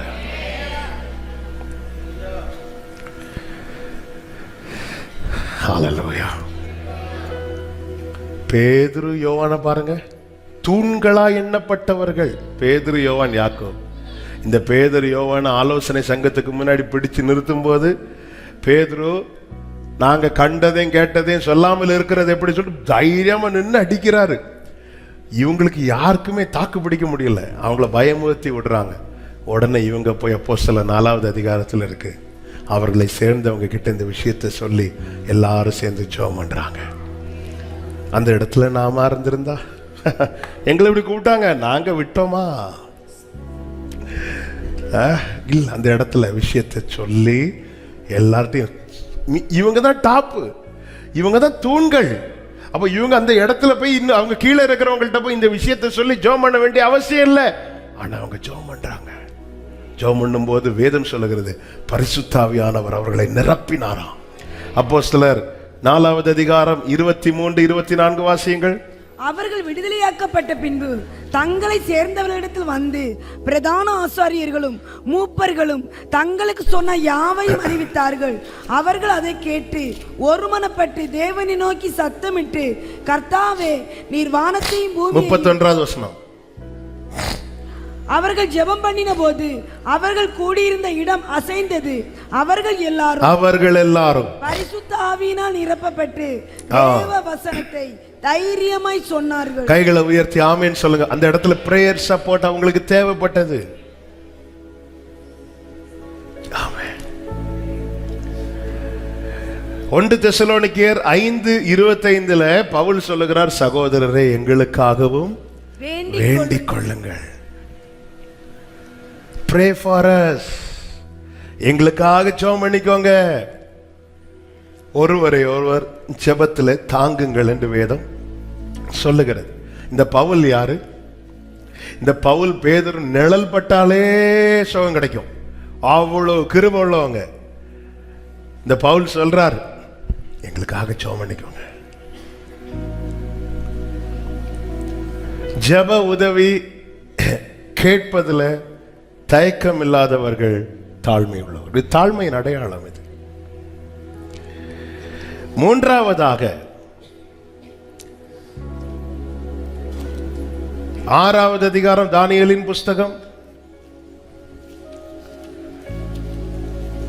ஹல்லேலூயா. பேதுரு, யோவானை பாருங்க, தூண்களா எண்ணப்பட்டவர்கள். பேதுரு, யோவான், யாக்கோபு. இந்த பேதுரு யோவான் ஆலோசனை சங்கத்துக்கு முன்னாடி பிடிச்சு நிறுத்தும் போது பேதுரு நாங்க கண்டதையும் கேட்டதையும் சொல்லாமல் இருக்கிறது எப்படி சொல்லிட்டு தைரியமா நின்று அடிக்கிறாரு. இவங்களுக்கு யாருக்குமே தாக்கு பிடிக்க முடியல, அவங்கள பயமுறுத்தி விடுறாங்க. உடனே இவங்க போய் அப்போஸ்தலர் 4வது அதிகாரத்தில் இருக்கு, அவர்களை சேர்ந்தவங்க கிட்ட இந்த விஷயத்தை சொல்லி எல்லாரும் சேர்ந்து ஜெபம் பண்றாங்க. அந்த இடத்துல நாம இருந்திருந்தா எங்களை இப்படி கூப்பிட்டாங்க, நாங்க விட்டோமா? இல்ல, அந்த இடத்துல விஷயத்தை சொல்லி எல்லார்ட்டையும் இவங்க தான் டாப்பு, இவங்க தான் தூண்கள். அப்ப இவங்க அந்த இடத்துல போய் இன்னும் அவங்க கீழே இருக்கிறவங்கள்ட்ட போய் இந்த விஷயத்தை சொல்லி ஜெபம் பண்ண வேண்டிய அவசியம் இல்லை. ஆனா அவங்க ஜெபம் பண்றாங்க. ஜெபம் பண்ணும் போது வேதம் சொல்லுகிறது, பரிசுத்த ஆவியானவர் அவர்களை நிரப்பினாராம். அப்போஸ்தலர் 4வது அதிகாரம் 23, 24 வாசியுங்கள். அவர்கள் விடுதலையாக்கப்பட்ட பின்பு தங்களை சேர்ந்தவர்களிடத்தில் வந்து பிரதான ஆசாரியர்களும் மூப்பர்களும் தங்களுக்கு சொன்ன யாவையும் அறிவித்தார்கள். அவர்கள் அதை கேட்டு ஒருமனப்பட்டு தேவனை நோக்கி சத்தமிட்டு, கர்த்தாவே, நீர் வானத்தையும் பூமியையும். 31வது வசனம். அவர்கள் ஜெபம் பண்ணின போது அவர்கள் கூடியிருந்த இடம் அசைந்தது. அவர்கள் எல்லாரும் பரிசுத்த ஆவியினால் நிரப்பப்பட்டு தேவ வசனத்தை தைரியமாய் சொன்னார்கள். கைகளை உயர்த்தி ஆமென் சொல்லுங்க. அந்த இடத்துல பிரேயர் சப்போர்ட் அவங்களுக்கு தேவைப்பட்டது. ஆமென். 1 தெசலோனிக்கேயர் 5:25 பவுல் சொல்லுகிறார், சகோதரரே, எங்களுக்காகவும் வேண்டிக் கொள்ளுங்கள். Pray for us. எங்களுக்காக ஜெபம் பண்ணிக்கோங்க. ஒருவரை ஒருவர் ஜெபத்தில் தாங்குங்கள் என்று வேதம் சொல்லுகிறது. இந்த பவுல் யாரு? இந்த பவுல் பேதுரு நிழல் பட்டாலே சுகம் கிடைக்கும், அவ்வளவு கிருபை உள்ளவங்க. இந்த பவுல் சொல்றார், எங்களுக்காக ஜெபம் பண்ணிக்கோங்க. ஜெப உதவி கேட்பதில் தயக்கம் இல்லாதவர்கள் தாழ்மை உள்ளவர். இது தாழ்மையின் அடையாளம். இது மூன்றாவதாக 6வது அதிகாரம் தானியேலின் புஸ்தகம்,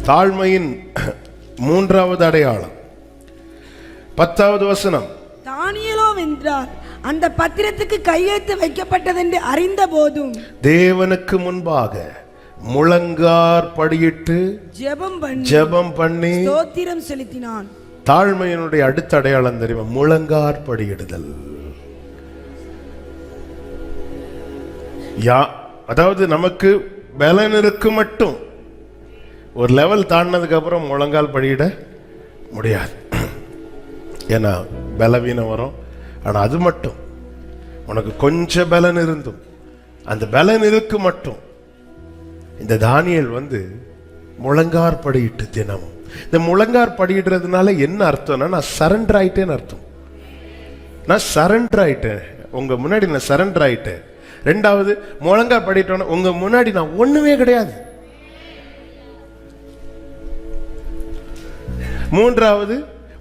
தாழ்மையின் 3வது அடையாளம் 10வது வசனம். தானியேலோ வென்றார், அந்த பத்திரத்துக்கு கையெழுத்து வைக்கப்பட்டதென்று அறிந்த போதும் தேவனுக்கு முன்பாக முழங்கார் படியிட்டு ஜெபம் பண்ணி ஸ்தோத்திரம் செலுத்தினான். தாழ்மையினுடைய அடுத்த அடையாளம் தெரியுமா? முழங்கார் படியிடுதல். அதாவது நமக்கு பலன் இருக்கு மட்டும், ஒரு லெவல் தாண்டினதுக்கு அப்புறம் முழங்கால் படியிட முடியாது. ஏன்னா பலவீனம் வரும். ஆனா அது மட்டும் உனக்கு கொஞ்சம் பலன் இருந்தும், அந்த பலன் இருக்கு மட்டும் இந்த தானியேல் முழங்கார் படியிட்டு தினமும். இந்த முழங்கார் படியிடுறதுனால என்ன அர்த்தம்னா, நான் சரண்டர் ஆயிட்டேன்னு அர்த்தம். நான் சரண்டர் ஆயிட்டேன், உங்க முன்னாடி நான் சரண்டர் ஆயிட்டேன். 2வது, முழங்கார் படிட்டோன்னா உங்க முன்னாடி நான் ஒண்ணுமே கிடையாது. 3வது,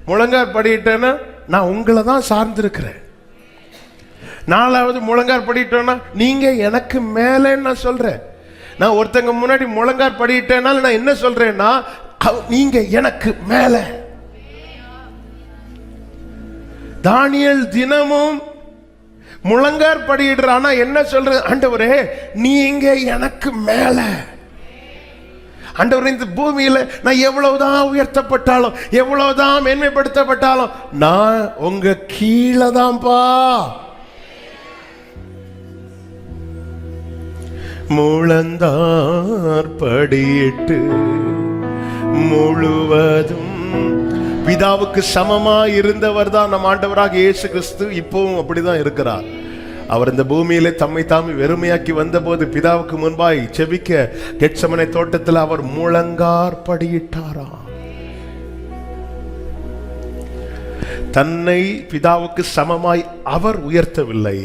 முழங்கார் படிட்டேன்னா நான் உங்களை தான் சார்ந்திருக்கிறேன். 4வது, முழங்கார் படிட்டோன்னா நீங்க எனக்கு மேலன்னு நான் சொல்றேன். நான் ஒருத்தங்க முன்னாடி முழங்கார் படிட்டேனால நான் என்ன சொல்றேன்னா, நீங்க எனக்கு மேல. தானியேல் தினமும் முழங்கார் படியிடுறானா என்ன சொல்றது? ஆண்டவரே நீங்க எனக்கு மேல. ஆண்டவரே இந்த பூமியில நான் எவ்வளவுதான் உயர்த்தப்பட்டாலும், எவ்வளவுதான் மேன்மைப்படுத்தப்பட்டாலும் நான் உங்க கீழே தான்ப்பா. முழந்தார் படியிட்டு முழுவதும் பிதாவுக்கு சமமாய் இருந்தவர் தான் நம் ஆண்டவராக இயேசு கிறிஸ்து. இப்பவும் அப்படிதான் இருக்கிறார். அவர் இந்த பூமியிலே தம்மை தாமே வெறுமையாக்கி வந்த போது பிதாவுக்கு முன்பாய் செபிக்க கெத்செமனே தோட்டத்தில் அவர் முழங்கார் படியிட்டாராம். தன்னை பிதாவுக்கு சமமாய் அவர் உயர்த்தவில்லை,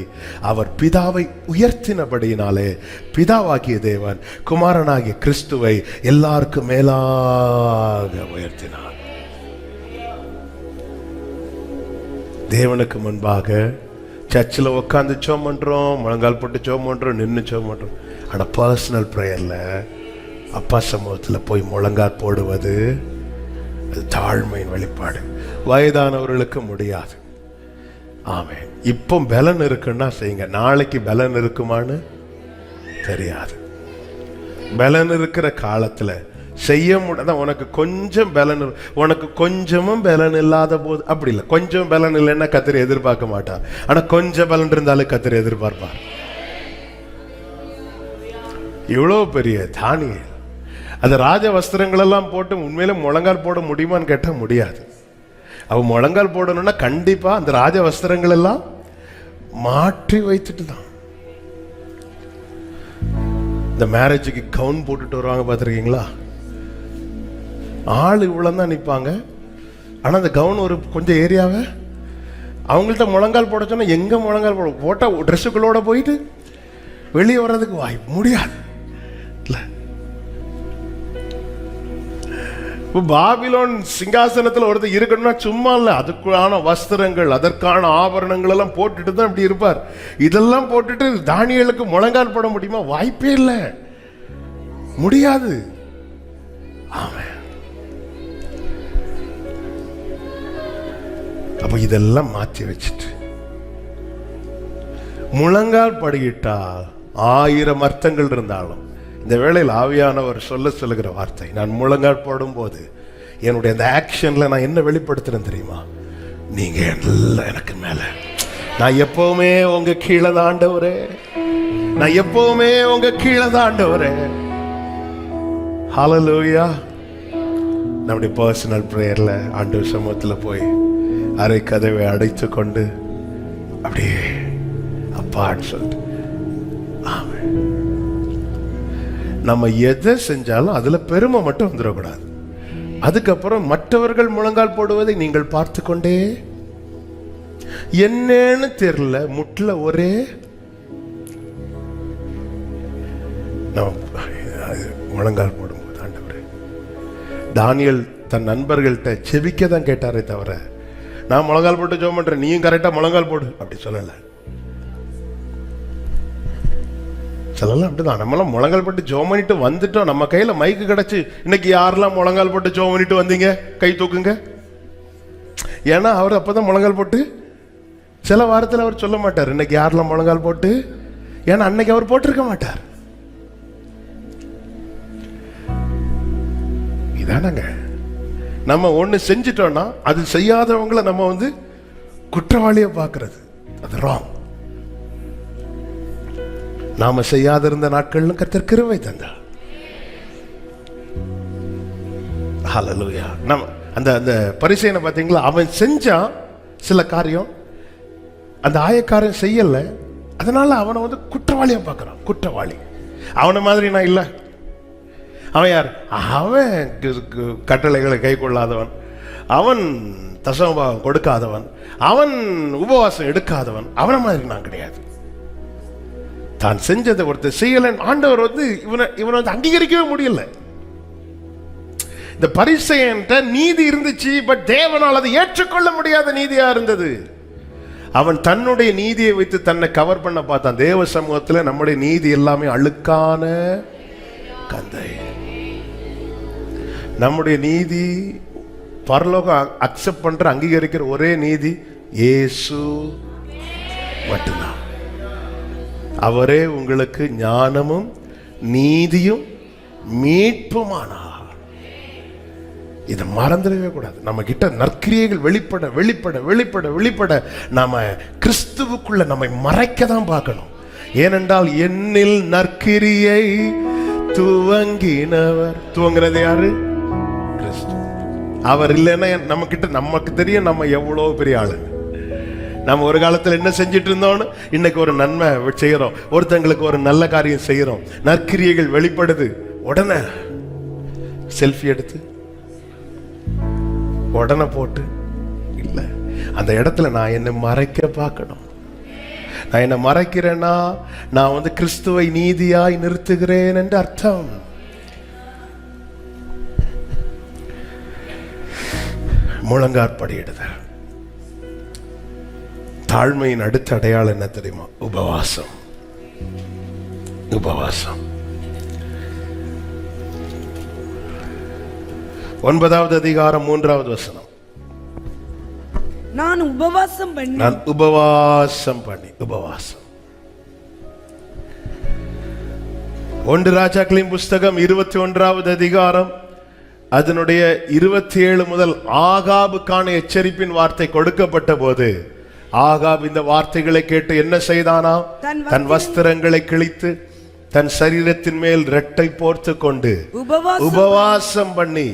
அவர் பிதாவை உயர்த்தினபடியினாலே பிதாவாகிய தேவன் குமாரனாகிய கிறிஸ்துவை எல்லாருக்கும் மேலாக உயர்த்தினார். தேவனுக்கு முன்பாக சர்ச்சில் உட்காந்து ஜெபம் பண்றோம், முழங்கால் போட்டு ஜெபம் பண்றோம், நின்று ஜெபம் பண்றோம். ஆனால் பர்சனல் ப்ரேயர்ல அப்பா சமூகத்தில் போய் முழங்கால் போடுவது அது தாழ்மையின் வெளிப்பாடு. வயதானவர்களுக்கு முடியாது. ஆமென். இப்போ பலன் இருக்குன்னா செய்யுங்க, நாளைக்கு பலன் இருக்குமான்னு தெரியாது. பலன் இருக்கிற காலத்துல செய்ய முடியாத, உனக்கு கொஞ்சம் பலன், உனக்கு கொஞ்சமும் பலன் இல்லாத போது அப்படி இல்லை. கொஞ்சம் பலன் இல்லைன்னா கர்த்தர் எதிர்பார்க்க மாட்டார். ஆனா கொஞ்சம் பலன் இருந்தாலும் கர்த்தர் எதிர்பார்ப்பார். இவ்வளோ பெரிய தானியேல் அந்த ராஜ வஸ்திரங்கள் எல்லாம் போட்டு உண்மையில முழங்கால் போட முடியுமான்னு கேட்டா முடியாது. அவ முழங்கால் போடணும்னா கண்டிப்பா அந்த ராஜ வஸ்திரங்கள் எல்லாம் மாற்றி வைத்துட்டு தான். இந்த மேரேஜுக்கு கவுன் போட்டுட்டு வருவாங்க, பார்த்துருக்கீங்களா? ஆள் இவ்வளவுதான் நிற்பாங்க. ஆனா அந்த கவுன் ஒரு கொஞ்சம் ஏரியாவை அவங்கள்ட்ட முழங்கால் போட சொன்னா எங்க முழங்கால் போட்டா ட்ரெஸ்ஸுகளோட போயிட்டு வெளியே வர்றதுக்கு வாய்ப்பு முடியாது. பாபிலோன் சிங்காசனத்தில் ஒருத்தர் இருக்கணும்னா சும்மா இல்லை, அதுக்கான வஸ்திரங்கள், அதற்கான ஆபரணங்கள் எல்லாம் போட்டுட்டு தான் இப்படி இருப்பார். இதெல்லாம் போட்டுட்டு தானியேலுக்கு முழங்கால் போட முடியுமா? வாய்ப்பே இல்லை, முடியாது. ஆமென். அப்ப இதெல்லாம் மாற்றி வச்சுட்டு முழங்கால் படியிட்டா 1000 அர்த்தங்கள் இருந்தாலும் இந்த வேளையில் ஆவியானவர் சொல்லுகிற வார்த்தை, நான் முழங்கால் போடும் போது என்னுடைய அந்த ஆக்ஷன்ல நான் என்ன வெளிப்படுத்துறேன் தெரியுமா? நீங்க எல்லாம் எனக்கு மேல, நான் எப்பவுமே உங்க கீழே தான் ஆண்டவரே, நான் எப்பவுமே உங்க கீழே தான் ஆண்டவரே. ஹல்லேலூயா. நம்முடைய பர்சனல் பிரேயர்ல ஆண்டவர் சமூகத்தில் போய் அரை கதவை அடைத்து கொண்டு அப்படியே அப்பான்னு சொல்லிட்டு நம்ம எதை செஞ்சாலும் அதுல பெருமை மட்டும் வந்துடக்கூடாது. அதுக்கப்புறம் மற்றவர்கள் முழங்கால் போடுவதை நீங்கள் பார்த்து கொண்டே, என்னன்னு தெரியல, முட்ல ஒரே முழங்கால் போடும்போது ஆண்டவரே, தானியேல் தன் நண்பர்கள்ட்ட செபிக்க தான் கேட்டாரே தவிர, நான் முழங்கால் போட்டு ஜெபம் பண்றேன், நீயும் கரெக்டா முழங்கால் போடு அப்படி சொல்லல. சொல்லலாம் அப்படிதான். நம்மளாம் முழங்கால் போட்டு ஜெபம் பண்ணிட்டு வந்துட்டோம், நம்ம கையில மைக்கு கிடைச்சு, இன்னைக்கு யாரெல்லாம் முழங்கால் போட்டு ஜெபம் பண்ணிட்டு வந்தீங்க கை தூக்குங்க. ஏன்னா அவர் அப்பதான் முழங்கால் போட்டு, சில வாரத்தில் அவர் சொல்ல மாட்டார் இன்னைக்கு யாரெல்லாம் முழங்கால் போட்டு, ஏன்னா அன்னைக்கு அவர் போட்டிருக்க மாட்டார். இதானங்க நம்ம ஒண்ணு செஞ்சிட்டோம்னா அது செய்யாதவங்களை நம்ம குற்றவாளியை பார்க்கிறது, அது ராங். நாம செய்யாதிருந்த நாட்கள் கர்த்தர் கிருபை தந்தார். ஹல்லேலூயா. நம்ம அந்த பரிசேயனை பார்த்தீங்களா, அவன் செஞ்சான் சில காரியம், அந்த ஆயக்காரன் செய்யல, அதனால அவனை குற்றவாளியா பார்க்கறான். குற்றவாளி அவனை மாதிரி நான் இல்லை. அவன் யார்? அவன் கட்டளைகளை கை கொள்ளாதவன், அவன் தசமபாகம் கொடுக்காதவன், அவன் உபவாசம் எடுக்காதவன், அவனை மாதிரி நான் கிடையாது. தான் செஞ்சதை ஒருத்தர் செய்யல, ஆண்டவர் இவனை அங்கீகரிக்கவே முடியல. இந்த பரிசேயன்ட்ட நீதி இருந்துச்சு, பட் தேவனால் அதை ஏற்றுக்கொள்ள முடியாத நீதியா இருந்தது. அவன் தன்னுடைய நீதியை வைத்து தன்னை கவர் பண்ண பார்த்தான். தேவ சமூகத்தில் நம்முடைய நீதி எல்லாமே அழுக்கான கந்தை. நம்முடைய நீதி பரலோகம் அக்செப்ட் பண்ற அங்கீகரிக்கிற ஒரே நீதி இயேசு மட்டும்தான். அவரே உங்களுக்கு ஞானமும் நீதியும் மீட்புமானார். இதை மறந்துடவே கூடாது. நம்ம கிட்ட நற்கிரியைகள் வெளிப்பட வெளிப்பட வெளிப்பட வெளிப்பட நாம கிறிஸ்துவுக்குள்ள நம்மை மறைக்க தான் பார்க்கணும். ஏனென்றால் என்னில் நற்கிரியை துவங்கினது யாரு? கிறிஸ்து. அவர் இல்லைன்னா நம்ம கிட்ட, நமக்கு தெரியும் நம்ம எவ்வளவு பெரிய ஆளு. நம்ம ஒரு காலத்தில் என்ன செஞ்சிட்டு இருந்தோம்னு இன்னைக்கு ஒரு நன்மை செய்யறோம், ஒருத்தங்களுக்கு ஒரு நல்ல காரியம் செய்யறோம், நற்கிரியைகள் வெளிப்படுது, உடனே செல்ஃபி எடுத்து உடனே போட்டு இல்ல, அந்த இடத்துல நான் என்னை மறைக்க பார்க்கணும். நான் என்ன மறைக்கிறேன்னா நான் கிறிஸ்துவை நீதியாய் நிறுத்துகிறேன் என்று அர்த்தம். முழங்காற்படியிடுதல். தாழ்மையின் அடுத்த அடையாளம் என்ன தெரியுமா? உபவாசம். உபவாசம். 9வது அதிகாரம் 3வது வசனம். நான் உபவாசம் பண்ணி. உபவாசம். 1 ராஜாக்களின் புஸ்தகம் 21வது அதிகாரம் அதனுடைய 27 முதல் ஆகாபுக்கான எச்சரிப்பின் வார்த்தை கொடுக்கப்பட்ட போது, ஆகாப் இந்த வார்த்தைகளை கேட்டு என்ன செய்தானா? தன் வஸ்திரங்களை கிழித்து தன் சரீரத்தின் மேல் ரெட்டை போர்த்து கொண்டு உபவாசம் பண்ணி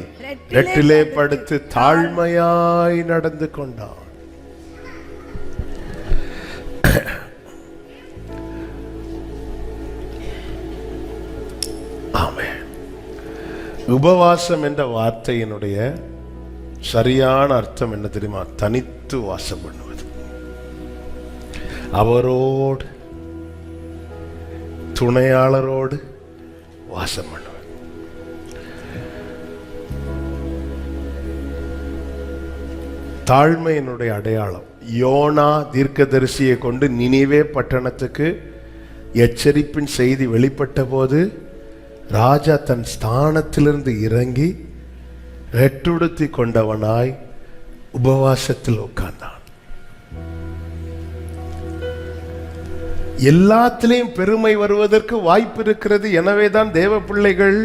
ரெட்டிலே படுத்து தாழ்மையாய் நடந்து கொண்டான். ஆமென். உபவாசம் என்ற வார்த்தையினுடைய சரியான அர்த்தம் என்ன தெரியுமா? தனித்து வாசம் பண்ணுவது. அவரோடு, துணையாளரோடு வாசம் பண்ணுவது. தாழ்மையினுடைய அடையாளம். யோனா தீர்க்கதரிசியை கொண்டு நினிவே பட்டணத்துக்கு எச்சரிப்பின் செய்தி வெளிப்பட்ட போது ராஜா தன் ஸ்தானத்திலிருந்து இறங்கி ரெட்டுடுத்தி கொண்டவனாய் உபவாசத்தில் உட்கார்ந்தான். எல்லாத்திலையும் பெருமை வருவதற்கு வாய்ப்பு இருக்கிறது. எனவேதான் தேவ பிள்ளைகள்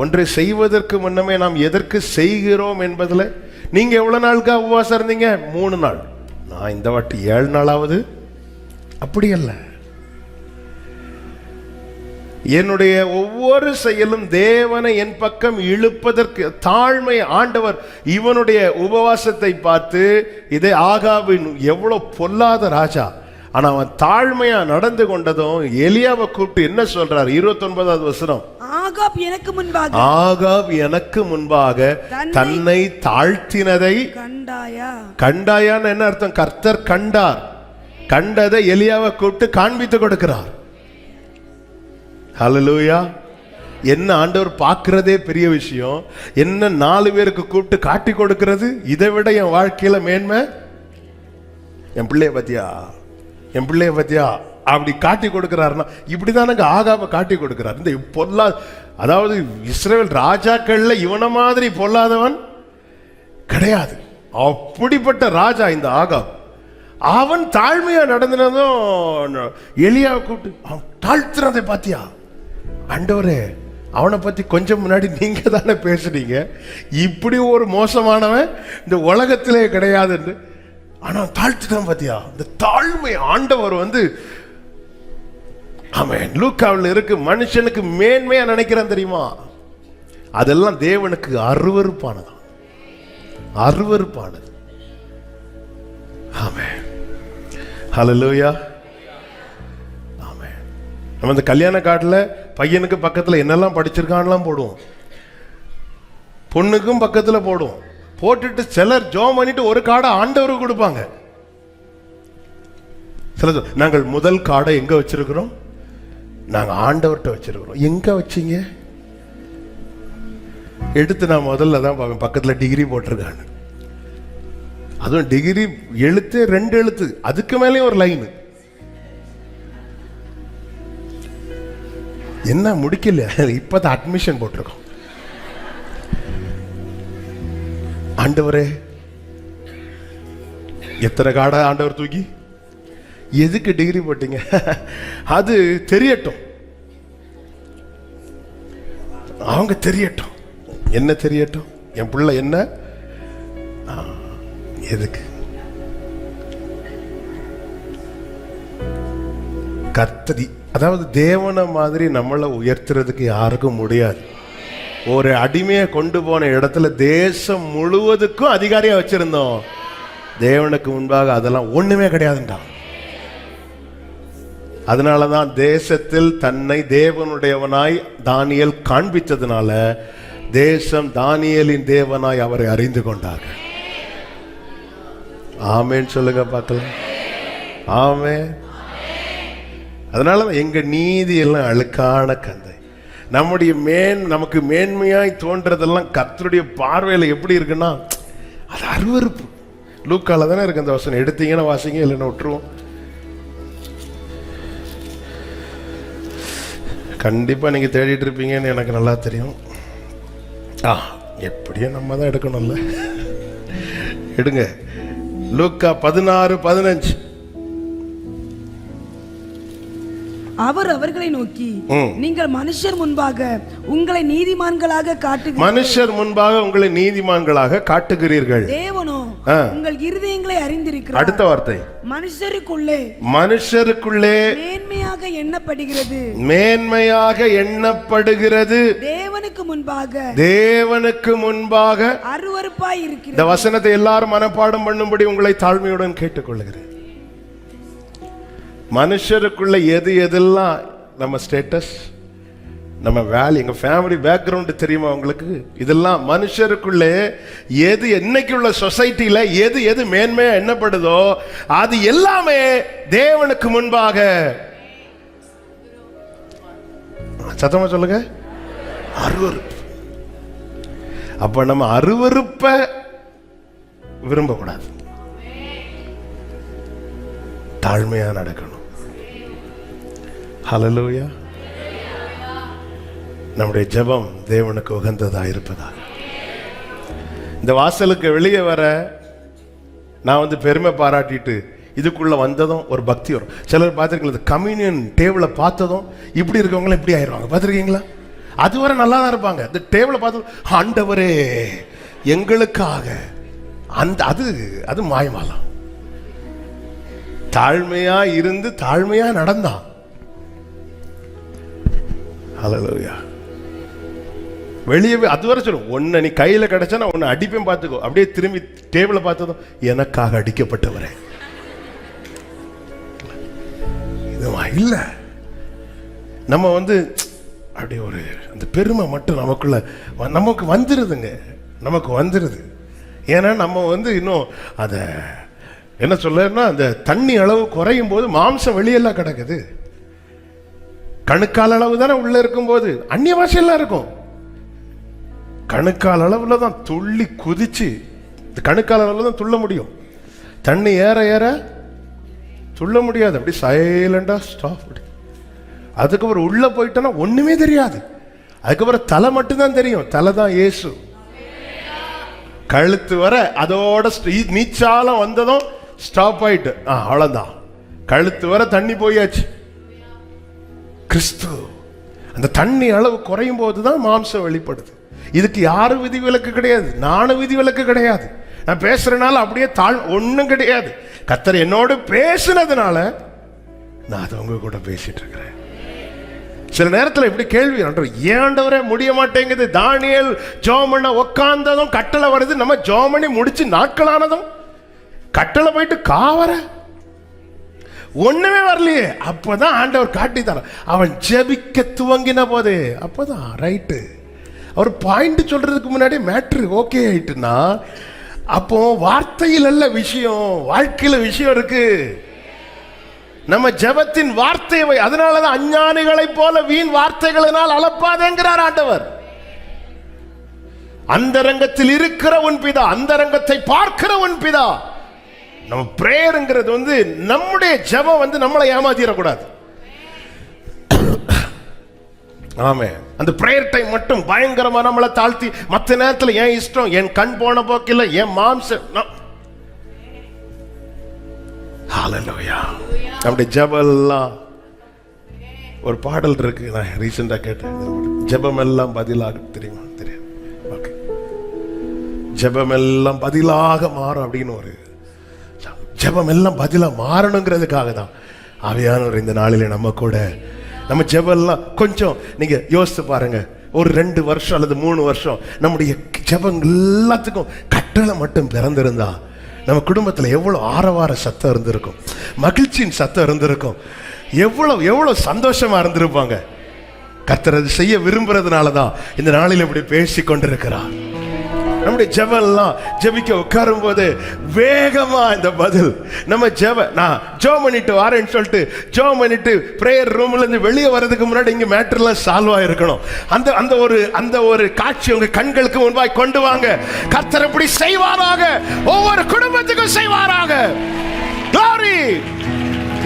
ஒன்றை செய்வதற்கு முன்னமே நாம் எதற்கு செய்கிறோம் என்பதில், நீங்க எவ்வளவு நாளுக்கா உபவாசம் இருந்தீங்க? 3 நாள். நான் இந்த வாட்டி 7 நாளாவது. அப்படி அல்ல. என்னுடைய ஒவ்வொரு செயலும் தேவனை என் பக்கம் இழுப்பதற்கு தாழ்மை. ஆண்டவர் இவனுடைய உபவாசத்தை பார்த்து, இதே ஆகாபின் எவ்வளவு பொல்லாத ராஜா, ஆனா அவன் தாழ்மையா நடந்து கொண்டதும் எலியாவை கூப்பிட்டு என்ன சொல்றார்? 29வது வசனம். ஆகாப் எனக்கு முன்பாக ஆகாப் எனக்கு முன்பாக தன்னை தாழ்த்தினதை கண்டாயா? கண்டாயான்னு என்ன அர்த்தம்? கர்த்தர் கண்டார். கண்டதை எலியாவை கூப்பிட்டு காண்பித்து கொடுக்கிறார். ஹல்லேலூயா. என்ன ஆண்டவர் பார்க்கிறதே பெரிய விஷயம். என்ன 4 பேருக்கு கூப்பிட்டு காட்டி கொடுக்கிறது, இதை விட என் வாழ்க்கையில மேன்மை. என் பிள்ளைய பத்தியா, என் பிள்ளைய பத்தியா அப்படி காட்டி கொடுக்கிறாருன்னா இப்படிதானங்க ஆகாப காட்டி கொடுக்கிறார். இந்த அதாவது இஸ்ரவேல் ராஜாக்கள்ல இவன மாதிரி பொல்லாதவன் கிடையாது. அப்படிப்பட்ட ராஜா இந்த ஆகாப். அவன் தாழ்மையா நடந்ததும் எலியாவை கூப்பிட்டு அவன் தாழ்த்துறதை பாத்தியா? ஆண்டவரே, அவனை பத்தி கொஞ்சம் முன்னாடி நீங்க தானே பேசுறீங்க, இப்படி ஒரு மோசமானவன் இந்த உலகத்திலே கிடையாது என்று. ஆனா தாழ்த்துதான் பாத்தியா? இந்த தாழ்மை ஆண்டவர் ஆமென் லூக்காவில் இருக்கு. மனுஷனுக்கு மேன்மையா நினைக்கிறான் தெரியுமா? அதெல்லாம் தேவனுக்கு அருவருப்பானது, அருவருப்பானது. ஆமென். ஹல்லேலூயா. ஆமென். நம்ம இந்த கல்யாண கார்டுல பையனுக்கு பக்கத்துல என்னெல்லாம் படிச்சிருக்கான்லாம் போடுவோம், பொண்ணுக்கும் பக்கத்துல போடுவோம். போட்டுட்டு சிலர் ஜோம் பண்ணிட்டு ஒரு கார்டை ஆண்டவருக்கு கொடுப்பாங்க. சிலர் நாங்கள் முதல் கார்டை எங்க வச்சிருக்கிறோம்? நாங்க ஆண்டவர்கிட்ட வச்சிருக்கிறோம். எங்க வச்சீங்க? எடுத்து நான் முதல்ல தான் பார்ப்பேன் பக்கத்துல டிகிரி போட்டிருக்கான்னு. அதுவும் டிகிரி எழுத்து 2 எழுத்து, அதுக்கு மேலே ஒரு லைன். என்ன முடிக்கல, இப்பதான் அட்மிஷன் போட்டிருக்கோம். ஆண்டவரே, எத்தனை காடை ஆண்டவர் தூக்கி எதுக்கு டிகிரி போட்டீங்க? அது தெரியட்டும், அவங்க தெரியட்டும். என்ன தெரியட்டும்? என் பிள்ளை என்ன எதுக்கு? கர்த்தரி, அதாவது தேவனை மாதிரி நம்மளை உயர்த்துறதுக்கு யாருக்கும் முடியாது. ஒரு அடிமையை கொண்டு போன இடத்துல தேசம் முழுவதுக்கும் அதிகாரியா வச்சிருந்தோம். தேவனுக்கு முன்பாக அதெல்லாம் ஒண்ணுமே கிடையாதுன்றான். அதனாலதான் தேசத்தில் தன்னை தேவனுடையவனாய் தானியேல் காண்பித்ததுனால தேசம் தானியேலின் தேவனாய் அவரை அறிந்து கொண்டார்கள். ஆமேன் சொல்லுங்க பார்க்கலாம். ஆமென். அதனால எங்க நீதி எல்லாம் அழுக்கான கந்தை. நம்முடைய நமக்கு மேன்மையாய் தோன்றதெல்லாம் கர்த்தருடைய பார்வையில எப்படி இருக்குன்னா அது அருவருப்பு. லூக்கால தானே இருக்கு அந்த வசனம். எடுத்தீங்கன்னா வாசிங்க, இல்லைன்னா விட்டுருவோம். கண்டிப்பா நீங்க தேடிட்டு இருப்பீங்கன்னு எனக்கு நல்லா தெரியும். எப்படியும் நம்ம தான் எடுக்கணும்ல. எடுங்க. லூக்கா 16:15. அவர் அவர்களை நோக்கி, நீங்கள் மனுஷர் முன்பாக உங்களை நீதிமான்களாக காட்டுகிறீர்கள். மனுஷர் முன்பாக உங்களை நீதிமான்களாக காட்டுகிறீர்கள். தேவனோ உங்கள் இருதயங்களை அறிந்திருக்கிறார். அடுத்த வார்த்தை, மனுஷருக்குள்ளே மேன்மையாக எண்ணப்படுகிறது. மேன்மையாக எண்ணப்படுகிறது. தேவனுக்கு முன்பாக அருவருப்பாய் இருக்கிறது. இந்த வசனத்தை எல்லாரும் மனப்பாடம் பண்ணும்படி உங்களை தாழ்மையுடன் கேட்டுக்கொள்கிறேன். மனுஷருக்குள்ள எதெல்லாம் நம்ம ஸ்டேட்டஸ், நம்ம வேல்யூ, எங்க ஃபேமிலி பேக்ரவுண்ட் தெரியுமா உங்களுக்கு? இதெல்லாம் மனுஷருக்குள்ளே எது இன்னைக்குள்ள சொசைட்டில எது மேன்மையா எண்ணப்படுதோ அது எல்லாமே தேவனுக்கு முன்பாக, சத்தமா சொல்லுங்க, அருவருப்பு. அப்ப நம்ம அருவருப்ப விரும்பக்கூடாது, தாழ்மையா நடக்கணும். ஹல்லேலூயா. நம்முடைய ஜெபம் தேவனுக்கு உகந்ததா இருப்பதாக. இந்த வாசலுக்கு வெளியே வர நான் பெருமை பாராட்டிட்டு இதுக்குள்ள வந்ததும் ஒரு பக்தி வரும். சிலர் பார்த்துருக்கீங்களா, கம்யூனியன் டேபிளை பார்த்ததும் இப்படி இருக்கவங்களும் இப்படி ஆயிடுவாங்க. பார்த்துருக்கீங்களா? அதுவரை நல்லா தான் இருப்பாங்க. இந்த டேபிளை பார்த்ததும் ஆண்டவரே எங்களுக்காக அந்த அது மாயமாலாம். தாழ்மையா இருந்து தாழ்மையா நடந்தான். ஹல்லேலூயா. வெளியே அதுவரை சொல்லும், ஒன்னு நீ கையில கிடைச்சா நான் ஒன்னு அடிப்பேன் பார்த்துக்கோ. அப்படியே திரும்பி டேபிளை பார்த்ததும் எனக்காக அடிக்கப்பட்டவரே. இல்ல. நம்ம வந்து அப்படி ஒரு அந்த பெருமை மட்டும் நமக்கு வந்துருதுங்க, நமக்கு வந்துருது. ஏன்னா நம்ம வந்து இன்னும் அதை என்ன சொல்லன்னா, அந்த தண்ணி அளவு குறையும் போது மாம்சம் வெளியெல்லாம் கிடக்குது. கணுக்கால் அளவு தானே உள்ள இருக்கும் போது அந்நிய பாஷையெல்லாம் இருக்கும். கணுக்கால் அளவுல தான் துள்ளி குதிச்சு, கணுக்கால் அளவுல தான் துள்ள முடியும். தண்ணி ஏற ஏற துள்ள முடியாது, அப்படி சைலண்டா ஸ்டாப். அதுக்கப்புறம் உள்ள போயிட்டோன்னா ஒண்ணுமே தெரியாது. அதுக்கப்புறம் தலை மட்டும்தான் தெரியும். தலை தான் இயேசு. கழுத்து வர அதோட நீச்சாலம் வந்ததும் ஸ்டாப் ஆயிட்டு அவ்வளவுதான். கழுத்து வர தண்ணி போயாச்சு. கிறிஸ்து அந்த தண்ணி அளவு குறையும் போதுதான் மாம்சம் வெளிப்படுது. இதுக்கு யாரும் விதிவிலக்கு கிடையாது, நானும் விதிவிலக்கு கிடையாது. நான் பேசுறதுனால அப்படியே ஒண்ணும் கிடையாது. கர்த்தர் என்னோடு பேசுனதுனால நான் அதை உங்க கூட பேசிட்டு இருக்கிறேன். சில நேரத்தில் இப்படி கேள்வி, ஏண்டவரே முடிய மாட்டேங்குது. தானியேல் ஜெபம் பண்ண உட்கார்ந்ததும் கட்டளை வருது. நம்ம ஜெபம் பண்ணி முடிச்சு நாட்களானதும் கட்டளை போயிட்டு காவற ஒண்ணுமே வரலையே. அப்பதான் ஆண்டவர் காட்டி தர. அவன் ஜெபிக்க துவங்கின போது அப்பதான் ரைட்டு. அவர் பாயிண்ட் சொல்றதுக்கு முன்னாடி மேட்ரு ஓகே ஆயிட்டுன்னா, அப்போ வார்த்தையில் அல்ல விஷயம், வாழ்க்கையில விஷயம் இருக்கு. நம்ம ஜெபத்தின் வார்த்தை. அதனாலதான் அஞ்ஞானிகளை போல வீண் வார்த்தைகளினால் அலப்பாதேங்கிறார் ஆண்டவர். அந்தரங்கத்தில் இருக்கிற உன் பிதா, அந்தரங்கத்தை பார்க்கிற உன் பிதா. நம்ம பிரேயர்ங்கிறது வந்து நம்முடைய ஜெபம் வந்து நம்மளை ஏமாத்திடக்கூடாது. ஆமே, அந்த பிரேயர் டைம் மட்டும் பயங்கரமா நம்மளை தாழ்த்தி, மற்ற நேரத்தில் என் இஷ்டம், என் கண் போன போக்கில், என் மாம்சம். ஹல்லேலூயா. நம்முடைய ஜெபம்லாம் ஒரு பாடல் இருக்கு, நான் ரீசெண்டா கேட்டேன். ஜெபம் எல்லாம் பதிலாக, தெரியுமா? தெரியும். ஓகே, ஜெபம் எல்லாம் பதிலாக மாறும் அப்படின்னு ஒரு ஜெபம் எல்லாம் பதிலாக மாறணுங்கிறதுக்காக தான் ஆவியானவர் இந்த நாளிலே நம்ம கூட. நம்ம ஜெபம்லாம் கொஞ்சம் நீங்க யோசித்து பாருங்க. ஒரு 2 வருஷம் அல்லது 3 வருஷம் நம்முடைய ஜெபம் எல்லாத்துக்கும் கட்டளை மட்டும் பிறந்திருந்தா நம்ம குடும்பத்தில் எவ்வளவு ஆரவார சத்தம் இருந்திருக்கும், மகிழ்ச்சியின் சத்தம் இருந்திருக்கும், எவ்வளவு சந்தோஷமா இருந்திருப்பாங்க. கர்த்தர் அது செய்ய விரும்புறதுனாலதான் இந்த நாளில் இப்படி பேசி கொண்டிருக்கிறார். நம்முடைய ஜெபம்லாம் ஜெபிக்க உட்காரும் போது வேகமா இந்த பதில் நம்ம நான் ஜெபம் பண்ணிட்டு வரேன்னு சொல்லிட்டு ஜெபம் பண்ணிட்டு பிரேயர் ரூம்ல இருந்து வெளியே வர்றதுக்கு முன்னாடி இங்க மேட்டர்லாம் சால்வ் ஆயிருக்கணும். அந்த ஒரு காட்சி உங்க கண்களுக்கு முன்பாய் கொண்டு வாங்க. கர்த்தர் இப்படி செய்வாராக, ஒவ்வொரு குடும்பத்துக்கும் செய்வாராக. Glory.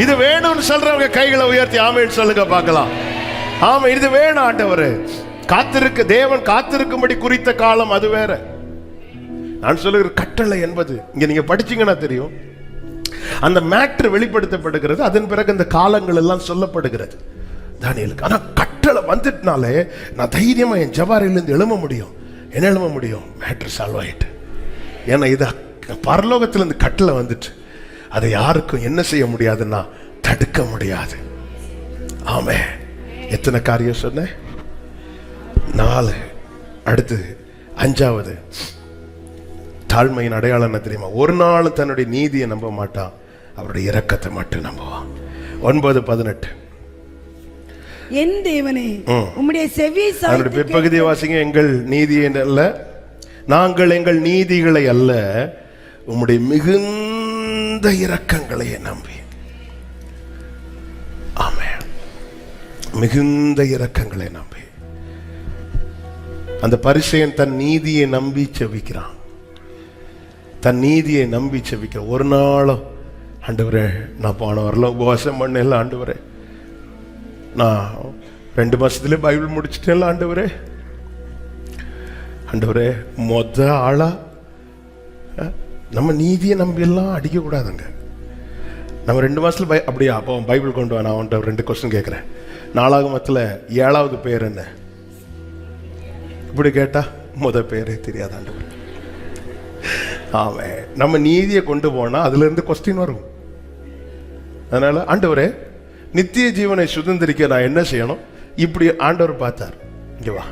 இது வேணும்னு சொல்றவங்க கைகளை உயர்த்தி ஆமென் சொல்லுங்க பார்க்கலாம். ஆமா, இது வேணும் ஆண்டவரே. தேவன் காத்திருக்கும்படி குறித்த காலம் அது வேற. நான் சொல்லுகிற கட்டளை என்பது இங்க நீங்க படிச்சீங்கன்னா தெரியும். அந்த மேட்டர் வெளிப்படுத்தப்படுகிறது, அதன் பிறகு அந்த காலங்கள் எல்லாம் சொல்லப்படுகிறது தானியேலுக்கு. ஆனா கட்டளை வந்துட்டனாலே நான் தைரியமா என் ஜவாரிலிருந்து எழும்ப முடியும். என்ன எழும்ப முடியும்? மேட்டர் சால்வ் ஆயிட்டு. ஏன்னா இது பரலோகத்திலிருந்து கட்டளை வந்துட்டு அதை யாருக்கும் என்ன செய்ய முடியாதுன்னா தடுக்க முடியாது. ஆமே. எத்தனை காரியம் சொன்ன? 4. அடுத்து 5வது தாழ்மையின் அடையாளம் என்ன தெரியுமா? ஒரு நாள் தன்னுடைய நீதியை நம்ப மாட்டான், அவருடைய இரக்கத்தை மட்டும் நம்புவான். 9:18. என் தேவனே, உம்முடைய செவி சாய்த்து பிற்பகுதியை வாசிங்க. எங்கள் நீதியை அல்ல, நாங்கள் எங்கள் நீதிகளை அல்ல, உம்முடைய மிகுந்த இரக்கங்களை நம்பி. ஆமென். மிகுந்த இரக்கங்களை நம்பி. அந்த பரிசேயன் தன் நீதியை நம்பி செபிக்கிறான். தன் நீதியை நம்பி செபிக்கிற. ஒரு நாளும் ஆண்டவரே, நான் போன வரலாம் உபவாசம் பண்ணல ஆண்டவரே, நான் 2 மாசத்துல பைபிள் முடிச்சுட்டேன் ஆண்டவரே, ஆண்டவரே ஆளா நம்ம நீதியை நம்பி எல்லாம் அடிக்க கூடாதுங்க. நம்ம 2 மாசத்துல அப்படியா? அப்போ பைபிள் கொண்டு வா. நான் அவன்கிட்ட 2 கொஸ்டின் கேட்கிறேன். 4ஆகமத்துல 7வது பேர் என்ன? இப்படி கேட்டா பேரே தெரியாது ஆண்டவர். ஆமென். நம்ம நீதியை கொண்டு போனா அதுல இருந்து கொஸ்டின் வரும். அதனால ஆண்டவரே, நித்திய ஜீவனை சுதந்திரிக்க நான் என்ன செய்யணும்? இப்படி ஆண்டவர் பார்த்தார். இங்க வா.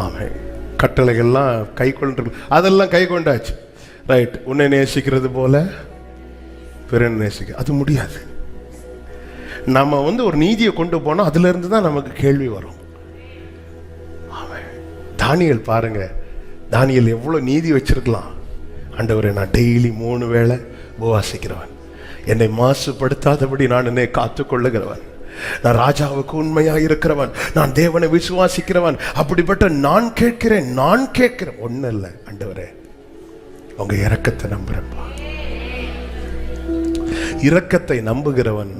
ஆமென். கட்டளைகள்லாம் கை கொண்டு, அதெல்லாம் கை கொண்டாச்சு. ரைட். உன்னை நேசிக்கிறது போல பிறன் நேசிக்க அது முடியாது. நம்ம ஒரு நீதியை கொண்டு போனோம், அதுல இருந்து தான் நமக்கு கேள்வி வரும். தானியேல் பாருங்க, தானியேல் எவ்வளவு நீதி வச்சிருக்கலாம். ஆண்டவரே, நான் டெய்லி 3 வேளை உபவாசிக்கிறவன், என்னை மாசுபடுத்தாதபடி நான் என்னை காத்துக்கொள்ளுகிறவன், நான் ராஜாவுக்கு உண்மையா இருக்கிறவன், நான் தேவனை விசுவாசிக்கிறவன், அப்படிப்பட்ட நான் கேட்கிறேன் ஒண்ணு இல்லை ஆண்டவரே, உங்க இரக்கத்தை நம்புறப்பா. இரக்கத்தை நம்புகிறவன்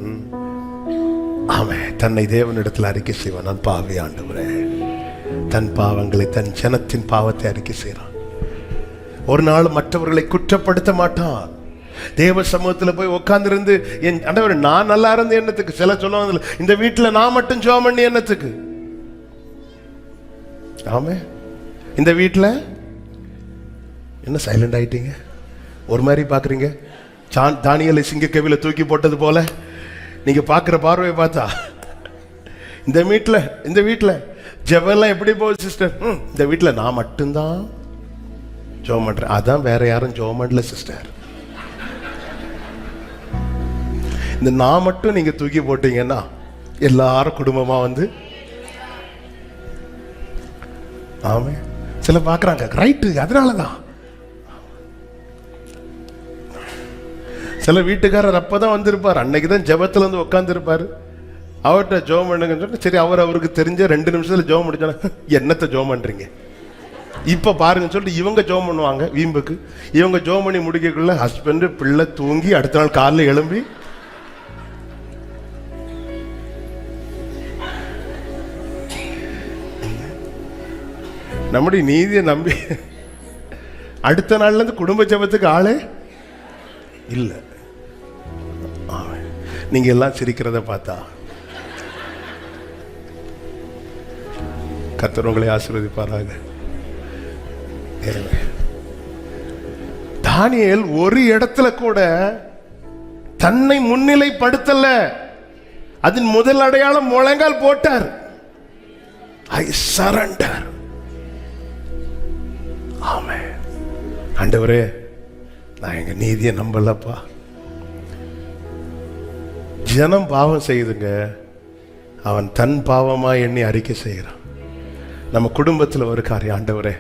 அவன் தன்னை தேவனிடத்தில் அறிக்கை செய்வான். நான் பாவி ஆண்டவரே, தன் பாவங்களை, தன் ஜனத்தின் பாவத்தை அறிக்கை செய்கிறான். ஒரு நாள் மற்றவர்களை குற்றப்படுத்த மாட்டான். தேவ சமூகத்தில் போய் உட்கார்ந்திருந்து, என் ஆண்டவரே நான் நல்லா இருந்து என்னத்துக்கு? சில சொல்லுவாங்க, இந்த வீட்டில் நான் மட்டும் ஜெபம் பண்ணி என்னத்துக்கு? ஆமே, இந்த வீட்டில் என்ன சைலண்ட் ஆயிட்டீங்க, ஒரு மாதிரி பாக்குறீங்க? தானியேலை சிங்கக்கவில தூக்கி போட்டது போல நீங்க பாக்குற பார்வையை பார்த்தா, இந்த வீட்டில் ஜெபம்லாம் எப்படி போகுது சிஸ்டர்? இந்த வீட்டில் நான் மட்டும்தான் ஜெபம் பண்றேன், அதான் வேற யாரும் ஜெபம் பண்ணல சிஸ்டர். இந்த நான் மட்டும் நீங்க தூக்கி போட்டீங்கன்னா எல்லாரும் குடும்பமா ஆமே சில பாக்குறாங்க ரைட்டு, அதனாலதான் சில வீட்டுக்காரர் அப்பதான் வந்திருப்பார், அன்னைக்குதான் ஜெபத்துல உட்கார்ந்து இருப்பாரு. அவர்கிட்ட ஜெபம் பண்ணுங்கன்னு சொல்லி, சரி அவருக்கு தெரிஞ்ச 2 நிமிஷத்துல ஜெபம் முடிச்சான, என்னத்தை ஜெபம் பண்றீங்க இப்ப பாருங்கன்னு சொல்லிட்டு இவங்க ஜெபம் பண்ணுவாங்க வீம்புக்கு. இவங்க ஜெபம் பண்ணி முடிக்கக்குள்ள ஹஸ்பண்ட் பிள்ளை தூங்கி அடுத்த நாள் காலைல எழும்பி நம்முடைய நீதியை நம்பி அடுத்த நாள்ல இருந்து குடும்ப ஜெபத்துக்கு ஆளே இல்லை. நீங்க எல்லாம் சிரிக்கிறத பார்த்தா கர்த்தர் உங்களை ஆசீர்வதிப்பாராக. தானியேல் ஒரு இடத்துல கூட தன்னை முன்னிலைப்படுத்தல. அதன் முதல் அடையாளம் முழங்கால் போட்டார். I surrender. ஆமென். ஆண்டவரே, நான் எங்க நீதியை நம்பலப்பா. ஜனம் பாவம் செய்யுதுங்க, அவன் தன் பாவமா எண்ணி அறிக்கை செய்கிறான். நம்ம குடும்பத்தில் ஒரு காரியம், ஆண்டவரே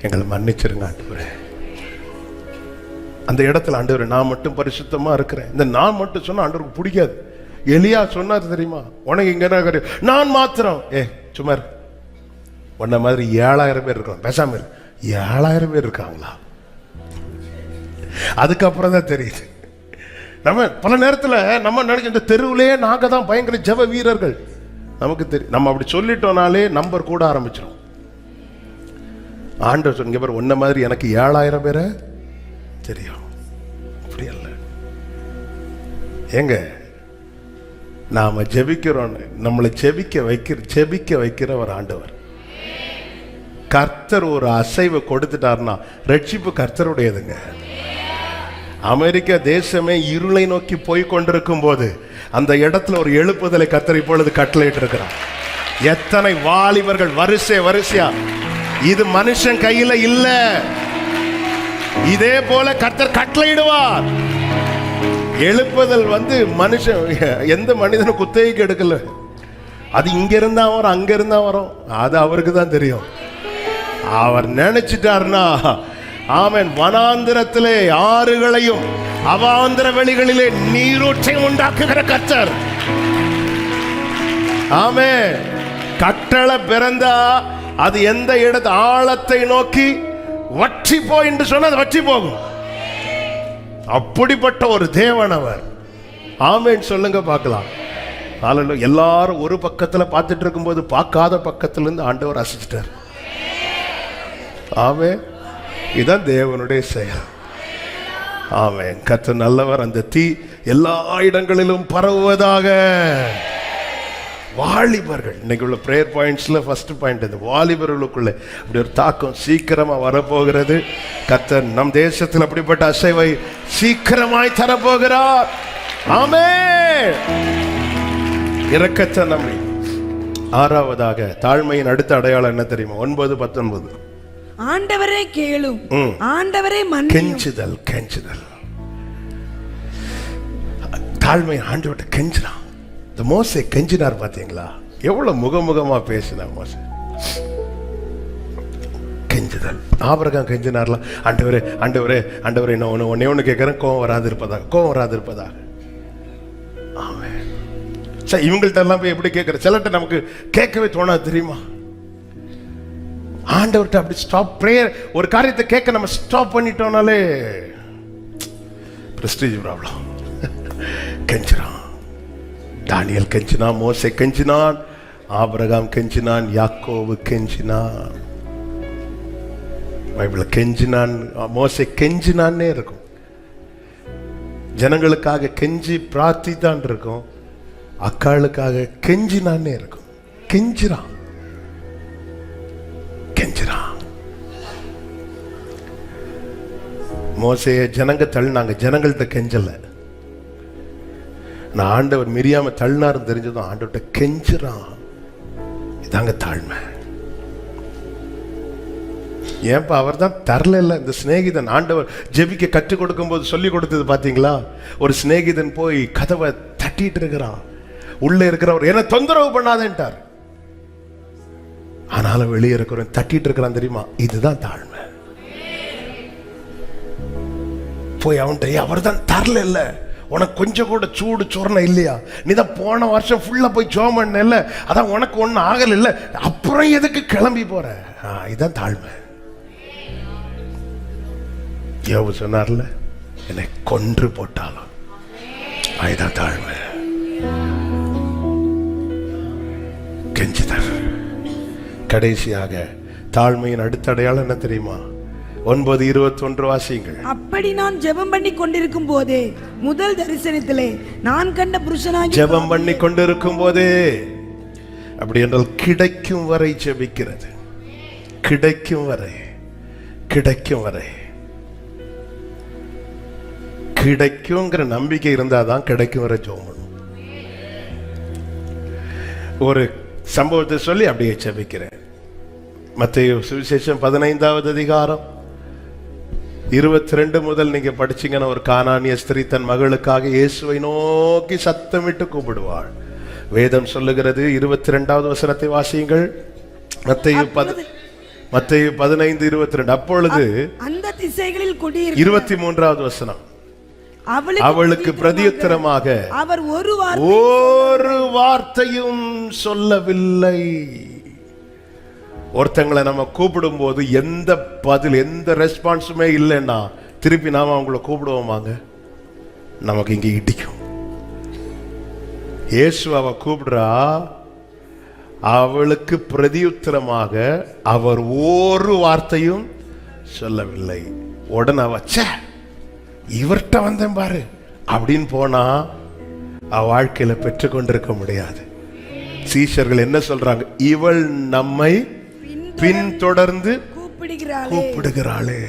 எங்களை மன்னிச்சிருங்க ஆண்டவரே. அந்த இடத்துல ஆண்டவரே நான் மட்டும் பரிசுத்தமா இருக்கிறேன். இந்த நான் மட்டும் சொன்னா ஆண்டவருக்கு பிடிக்காது. எலியா சொன்னார் தெரியுமா, உனக்கு இங்க என்ன காரியம், நான் மாத்திரம் சும்மா உன்ன மாதிரி 7000 பேர் இருக்கிறோம், பேசாம 7000 பேர் இருக்காங்களா? அதுக்கப்புறம் தான் தெரியுது. நம்ம பல நேரத்தில் நம்ம நினைச்ச இந்த தெருவிலே நாங்க தான் பயங்கர ஜெப வீரர்கள். நமக்கு தெரியும், நம்ம அப்படி சொல்லிட்டோம்னாலே நம்பர் கூட ஆரம்பிச்சிடும். ஆண்டவர் சொன்ன பேர் ஒன்ன மாதிரி எனக்கு 7000 பேரை தெரியும். அப்படி அல்ல ஏங்க, நாம ஜெபிக்கிறோம், நம்மளை ஜெபிக்க வைக்கிற ஒரு ஆண்டவர். கர்த்தர் ஒரு அசைவை கொடுத்துட்டாருன்னா ரட்சிப்பு கர்த்தருடையதுங்க. அமெரிக்க தேசமே இருளை நோக்கி போய் கொண்டிருக்கும் போது அந்த இடத்துல ஒரு எழுப்புதலை கர்த்தர் இப்பொழுது கட்டளையிட்டு இருக்கிறார். எத்தனை வாலிபர்கள் வரிசையா, இது மனுஷன் கையில இல்ல, இதே போல கர்த்தர் கட்டளையிடுவார். எழுப்புதல் மனுஷன் எந்த மனிதனும் குத்தகைக்கு எடுக்கல. அது இங்க இருந்தா வரும், அங்க இருந்தா வரும், அது அவருக்கு தான் தெரியும். அவர் நினைச்சிட்டாருன்னா ஆமென், வனாந்திரத்திலே ஆறுகளையும் அவாந்திர வெளிகளிலே நீரூற்றை உண்டாக்குகிற கர்த்தர். ஆமென். கட்டளை பிறந்தா அது எந்த இடத்து ஆழத்தை நோக்கி வற்றி போய் என்று சொன்னா அது வற்றி போகும். அப்படிப்பட்ட ஒரு தேவன் அவர். ஆமென் சொல்லுங்க பார்க்கலாம். எல்லாரும் ஒரு பக்கத்துல பார்த்துட்டு இருக்கும்போது பார்க்காத பக்கத்துல இருந்து ஆண்டவர் ரசிச்சிட்டார். ஆமென். இதுதான் தேவனுடைய செயல். ஆமென். கர்த்தர் நல்லவர். அந்த தீ எல்லா இடங்களிலும் பரவுவதாக. வாலிபர்கள் இன்னைக்கு உள்ள பிரேயர் பாயிண்ட்ஸ்ல ஃபர்ஸ்ட் பாயிண்ட், இந்த வாலிபர்களுக்குள்ள அப்படி ஒரு தாக்கம் சீக்கிரமா வரப்போகிறது. கர்த்தர் நம் தேசத்தில் அப்படிப்பட்ட அசைவை சீக்கிரமாய் தரப்போகிறார். ஆமென். இரக்கத்தை நம்பி. 6வதாக தாழ்மையின் அடுத்த அடையாளம் என்ன தெரியுமா? 9:19. ஆண்டவரே கேளும், ஆண்டவரே மன்னியும். கெஞ்சுதல். தாழ்மை ஆண்டவர்கிட்ட கெஞ்சுறான். இந்த மோசே கெஞ்சினார் பாத்தீங்களா? எவ்வளவு முகமுகமா பேசினார் மோசே. கெஞ்சுதல். ஆபிரகாம் கெஞ்சினார்லாம், ஆண்டவரே ஆண்டவரே ஆண்டவரே நான் ஒன்னே ஒன்று கேட்கறேன், கோவம் வராது இருப்பதாக. ஆமென். சரி, இவங்கள்ட்ட எல்லாம் போய் எப்படி கேட்கற? சிலர்ட்ட நமக்கு கேட்கவே தோணாது தெரியுமா? ஆண்டவர்கிட்ட அப்படி ஸ்டாப் பிரேயர், ஒரு காரியத்தை கேட்க நம்ம ஸ்டாப் பண்ணிட்டோம்னாலே பிரஸ்டீஜ் ப்ராப்ளம். கெஞ்சினான், தானியேல் கெஞ்சினான், மோசே கெஞ்சினான், ஆபிரகாம் கெஞ்சினான், யாக்கோபு கெஞ்சினான். பைபிள்ல கெஞ்சினான், மோசே கெஞ்சினான்னே இருக்கும். ஜனங்களுக்காக கெஞ்சி பிரார்த்தித்தான் இருக்கும், அக்காளுக்காக கெஞ்சினான்னே இருக்கும். கெஞ்சிரான். மோசைய ஜனங்க தள்ளினாங்க, ஜனங்கள்ட்ட கெஞ்சல. நான் ஆண்டவர் மிரியாம தள்ளினாரும் தெரிஞ்சதும் ஆண்டவர்கிட்ட கெஞ்சுறான். இதாங்க தாழ்மை. ஏன்பா அவர் தான் தரல. இந்த சிநேகிதன் ஆண்டவர் ஜெபிக்க கற்றுக் கொடுக்கும் போது சொல்லி கொடுத்தது பாத்தீங்களா? ஒரு சிநேகிதன் போய் கதவை தட்டிட்டு இருக்கிறான், உள்ள இருக்கிறவர் என்ன தொந்தரவு பண்ணாதேன்ட்டார். ஆனாலும் வெளியே இருக்கிறவன் தட்டிட்டு இருக்கிறான் தெரியுமா? இதுதான் தாழ்மை. போய் அவன்கிட்ட, அவர் தான் தரல, உனக்கு கொஞ்சம் கூட சூடு சொரணை இல்லையா? நீ தான் போன வருஷம் ஃபுல்லா போய் ஜோம் பண்ணல, அதான் உனக்கு ஒன்னும் ஆகல இல்ல, அப்புறம் எதுக்கு கிளம்பி போற? இதுதான் தாழ்மை. யோபு சொன்னார்ல, என்னை கொன்று போட்டாலும் இதுதான் தாழ்மை. கெஞ்சுதல். கடைசியாக தாழ்மையின் அடுத்த அடையாளம் என்ன தெரியுமா? 9:21 வாசியுங்கள். அப்படி நான் ஜெபம் பண்ணி கொண்டிருக்கும் போதே, முதல் தரிசனத்திலே நான் கண்ட புருஷனாகி, ஜெபம் பண்ணி கொண்டிருக்கும் போதே, அப்படி என்றால் கிடைக்கும் வரை ஜெபிக்கிறது. கிடைக்கும் வரை கிடைக்குங்கிற நம்பிக்கை இருந்தாதான் கிடைக்கும் வரை ஜெபம் பண்ணும். ஒரு சம்பவத்தை சொல்லி அப்படியே ஜெபிக்கிறேன். மத்தேயு சுவிசேஷம் 15வது அதிகாரம் 22 முதல் நீங்க படிச்சீங்கன்னா, ஒரு கானானிய ஸ்திரீ தன் மகளுக்காக இயேசுவை நோக்கி சத்தமிட்டு கூப்பிடுவாள். வேதம் சொல்லுகிறது. 22வது வசனத்தை வாசியுங்கள். மத்தேயு 15:22. அப்பொழுது அந்த திசைகளில் குடியிருந்த 23வது வசனம், அவளுக்கு பிரதியுத்தரமாக அவர் ஒரு வார்த்தையும் சொல்லவில்லை. ஒருத்தங்களை நம்ம கூப்பிடும் போது எந்த பதில், எந்த ரெஸ்பான்ஸுமே இல்லைன்னா திருப்பி நாம அவங்கள கூப்பிடுவோமாங்க? நமக்கு இங்க இடிக்கும். இயேசு அவ கூப்பிடுறா, அவளுக்கு பிரதியுத்தரமாக அவர் ஒரு வார்த்தையும் சொல்லவில்லை. உடனே அவ இவர்கிட்ட வந்தேன் பாரு அப்படின்னு போனா அவ வாழ்க்கையில பெற்றுக்கொண்டிருக்க முடியாது. சீஷர்கள் என்ன சொல்றாங்க? இவள் நம்மை பின்தொடர்ந்து கூப்பிடுகிறாளே.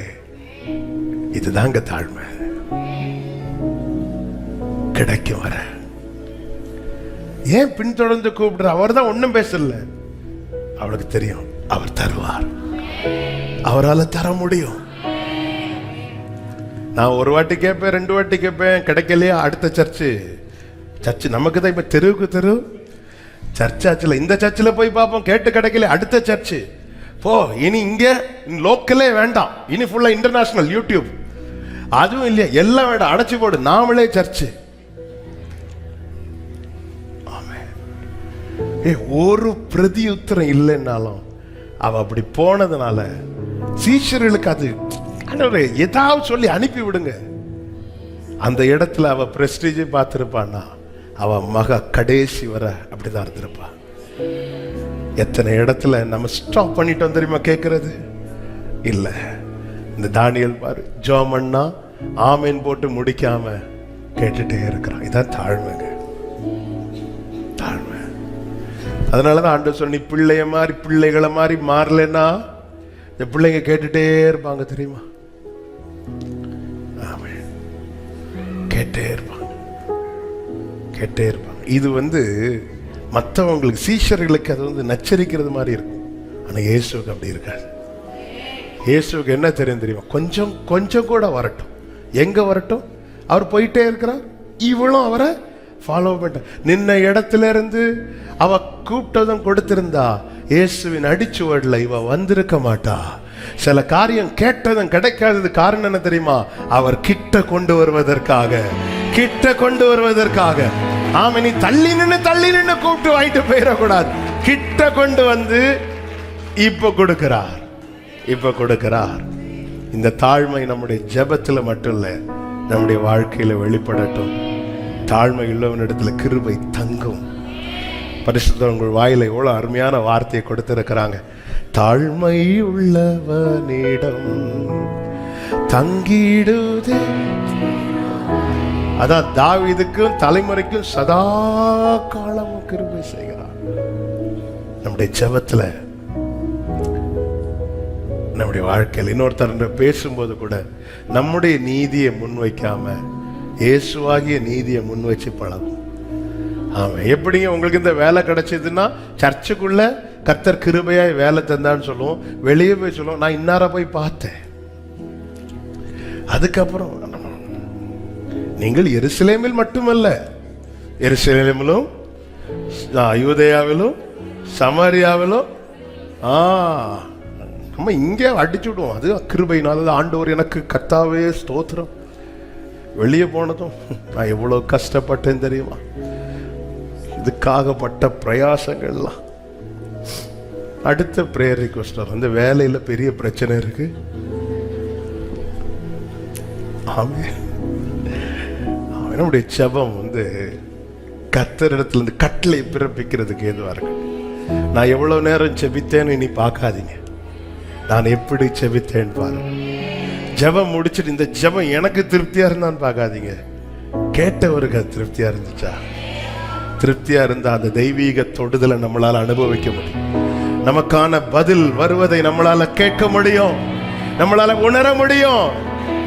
இதுதாங்க தாழ்மை. கிடைக்கும் வர ஏன் பின்தொடர்ந்து கூப்பிடுற? அவர் தான் ஒண்ணும் பேசல. அவளுக்கு தெரியும் அவர் தருவார், அவரால் தர முடியும். நான் ஒரு வாட்டி கேட்பேன், 2 வாட்டி கேட்பேன், கிடைக்கலையா அடுத்த சர்ச்சு நமக்கு தான். இப்ப தெருவுக்கு தெரு சர்ச்சாச்சுல, இந்த சர்ச்சில் போய் பார்ப்போம், கேட்டு கிடைக்கல அடுத்த சர்ச்சு போ. இனி இங்க லோக்கலே வேண்டாம், இனி ஃபுல்லா இன்டர்நேஷனல் யூடியூப், அதுவும் இல்லையா, எல்லாம் வேண்டாம், அடைச்சு போடு, நாமளே சர்ச்சு. ஒரு பிரதியுத்தரம் இல்லைன்னாலும் அவ அப்படி போனதுனால சீஷர்களுக்கு அது ஏதாவது சொல்லி அனுப்பி விடுங்க. அந்த இடத்துல அவ பிரஸ்டீஜ் பார்த்திருப்பான்னா அவ மக கடைசி வர அப்படிதான் இருந்திருப்பா. எத்தனை இடத்துல நம்ம ஸ்டாப் பண்ணிட்டோம் தெரியுமா கேட்கறது இல்ல. இந்த தானியேல் பாரு, ஜோமன்னா ஆமேன் போட்டு முடிக்காம கேட்டுட்டே இருக்கிறான். இதான் தாழ்மைங்க, தாழ்மை. அதனாலதான் ஆண்டவர் சொன்ன, பிள்ளைகளை மாதிரி மாறலன்னா இந்த பிள்ளைங்க கேட்டுட்டே இருப்பாங்க தெரியுமா? கேட்டே இருப்பாங்க. இது மற்றவங்களுக்கு, சீஷர்களுக்கு அது நச்சரிக்கிறது மாதிரி இருக்கும். ஆனா இயேசுவுக்கு அப்படி இருக்காது. இயேசுவுக்கு என்ன தெரியும் தெரியுமா? கொஞ்சம் கூட வரட்டும். எங்க வரட்டும்? அவர் போயிட்டே இருக்கிறார், இவளும் அவரை ஃபாலோ பண்ண. நின்ன இடத்துல இருந்து அவ கூப்பிட்டதும் கொடுத்திருந்தா இயேசுவின் அடிச்சுவடுல இவ வந்திருக்க மாட்டா. சில காரியம் கேட்டதும் கிடைக்காதது காரணம் என்ன தெரியுமா? அவர் கிட்ட கொண்டு வருவதற்காக, கிட்ட கொண்டு வருவதற்காக. ஆமா, நீ தள்ளி நின்னு கூப்பிட்டு வாங்கிட்டு போயிடக்கூடாது. கிட்ட கொண்டு வந்து இப்ப கொடுக்கிறார், இப்ப கொடுக்கிறார். இந்த தாழ்மை நம்முடைய ஜெபத்துல மட்டும் இல்ல, நம்முடைய வாழ்க்கையில வெளிப்படட்டும். தாழ்மை உள்ளவனிடத்துல கிருபை தங்கும். பரிசுத்தர் உங்கள் வாயில எவ்வளவு அருமையான வார்த்தையை கொடுத்திருக்கிறாங்க. தாழ்மை உள்ளவனிடம் தங்கிடுதே. அதான் தாவீதுக்கும் தலைமுறைக்கும் சதா காலமும் கிருபை செய்கிறார். நம்முடைய ஜெபத்துல, நம்முடைய வாழ்க்கையில் இன்னொருத்தர் பேசும்போது கூட நம்முடைய நீதியை முன்வைக்காம இயேசுவாகிய நீதியை முன் வச்சு பழகும். ஆமா, எப்படிங்க உங்களுக்கு இந்த வேலை கிடைச்சதுன்னா சர்ச்சுக்குள்ள கர்த்தர் கிருபையாய் வேலை தந்தான்னு சொல்லுவோம், வெளியே போய் சொல்லுவோம் நான் இன்னார போய் பார்த்தேன். அதுக்கப்புறம் நீங்கள் எருசலேமில் மட்டுமல்ல, எருசலேமிலும் யூதேயாவிலும் சமாரியாவிலும் நம்ம இங்கே அடிச்சு விடுவோம். அது கிருபையினால ஆண்டவர் எனக்கு கர்த்தாவே ஸ்தோத்திரம். வெளியே போனதும் நான் எவ்வளவு கஷ்டப்பட்டேன் தெரியுமா? இதுக்காகப்பட்ட பிரயாசங்கள்லாம். அடுத்த பிரேயர் ரிக்வெஸ்ட், அந்த வேலையில பெரிய பிரச்சனை இருக்கு. ஆமென். நம்முடைய ஜெபம் கர்த்தரிடத்துல இருந்து கட்டளை பிறப்பிக்கிறதுக்கு ஏதுவா இருக்கு. நான் எவ்வளவு நேரம் ஜெபித்தேன்னு இனி பார்க்காதீங்க, நான் எப்படி ஜெபித்தேன்னு பாருங்க. ஜெபம் முடிச்சுட்டு இந்த ஜெபம் எனக்கு திருப்தியா இருந்தான்னு பார்க்காதீங்க, கேட்டவருக்கு அது திருப்தியா இருந்துச்சா? திருப்தியா இருந்தா அந்த தெய்வீக தொடுதலை நம்மளால அனுபவிக்க முடியும். நமக்கான பதில் வருவதை நம்மளால கேட்க முடியும், நம்மளால உணர முடியும்.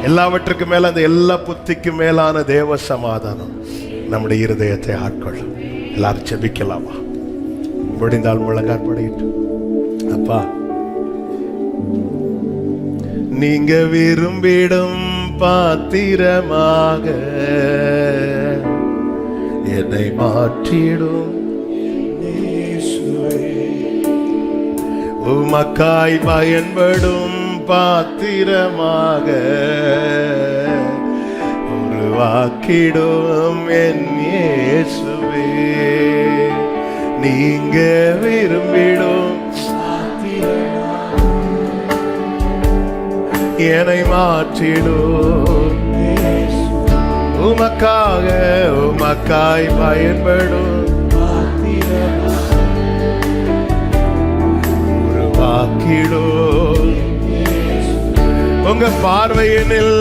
எல்லாவற்றுக்கும் மேல அந்த எல்லா புத்திக்கும் மேலான தேவ சமாதானம் நம்முடைய இருதயத்தை ஆட்கொள்ளும். எல்லாரும் ஜெபிக்கலாமா? முடிந்தால் முழங்கால் படிட்டு, அப்பா நீங்க விரும்பிடும் பாத்திரமாக என்னை மாற்றிடும் உமக்காய் பயன்படும் பாத்திரமாக உருவாக்கிடும் என் இயேசுவே. நீங்க விரும்பிடும் என்னை மாற்றிடும் உமக்காக, உமக்காய் பயன்படும் உருவாக்கிடும். உங்க பார்வையினில்,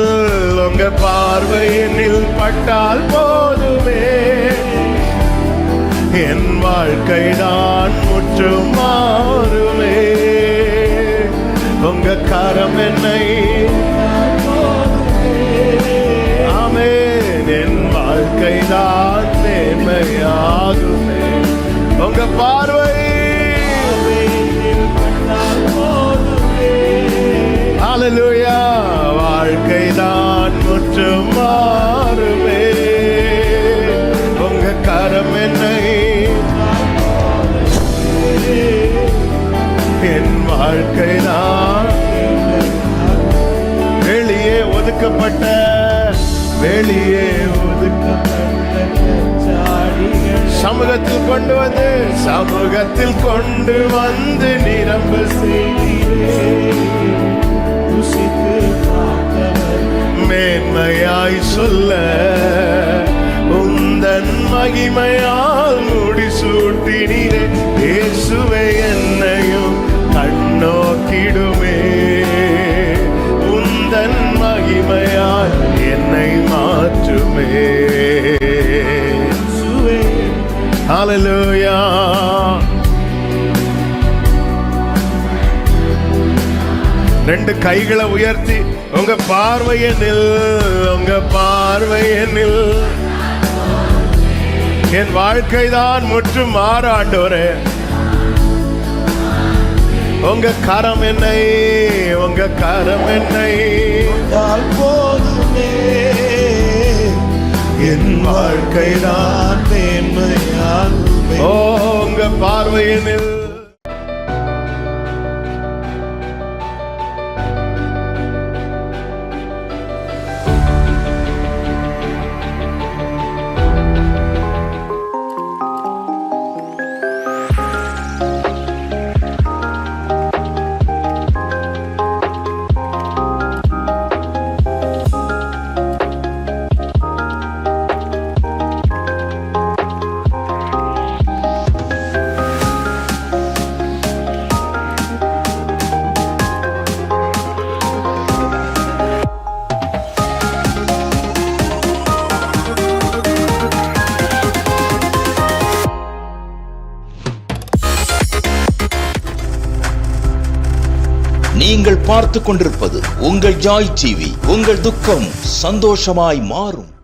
உங்க பார்வையினில் பட்டால் போதுமே, என் வாழ்க்கைதான் முற்றும் மாறுமே. உங்க கரம் என்னை, ஆமென், என் வாழ்க்கைதான் மேன்மையாகுமே. உங்க பார்வை, ஹல்லேலூயா, வாழ்க்கைதான் முற்றும் மாறுமே. உங்க கரம் என்னை, என் வாழ்க்கைதான் வெளியே ஒதுக்கப்பட்ட, வெளியே சமூகத்தில் கொண்டு வந்து, சமூகத்தில் கொண்டு வந்து நிரம்ப மேன்மையாய் சொல்ல உந்தன் மகிமையால் முடிசூட்டினீரே. இயேசுவே என்னையும் கண்ணோக்கிடுமே, உந்தன் மகிமையால் என்னை மாற்றுமே. ஹல்லேலூயா. ரெண்டு கைகளை உயர்த்தி உங்க பார்வையனில், உங்க பார்வையனில் என் வாழ்க்கைதான் முற்றும் மாற ஆண்டவரே. உங்க கரம் என்னை, உங்க கரம் என்னை போதுமே, என் வாழ்க்கைதான் மேன்மையாகுமே. ஓ உங்க பார்வையினில் நீங்கள் பார்த்துக் கொண்டிருப்பது உங்கள் ஜாய் டிவி. உங்கள் துக்கம் சந்தோஷமாய் மாறும்.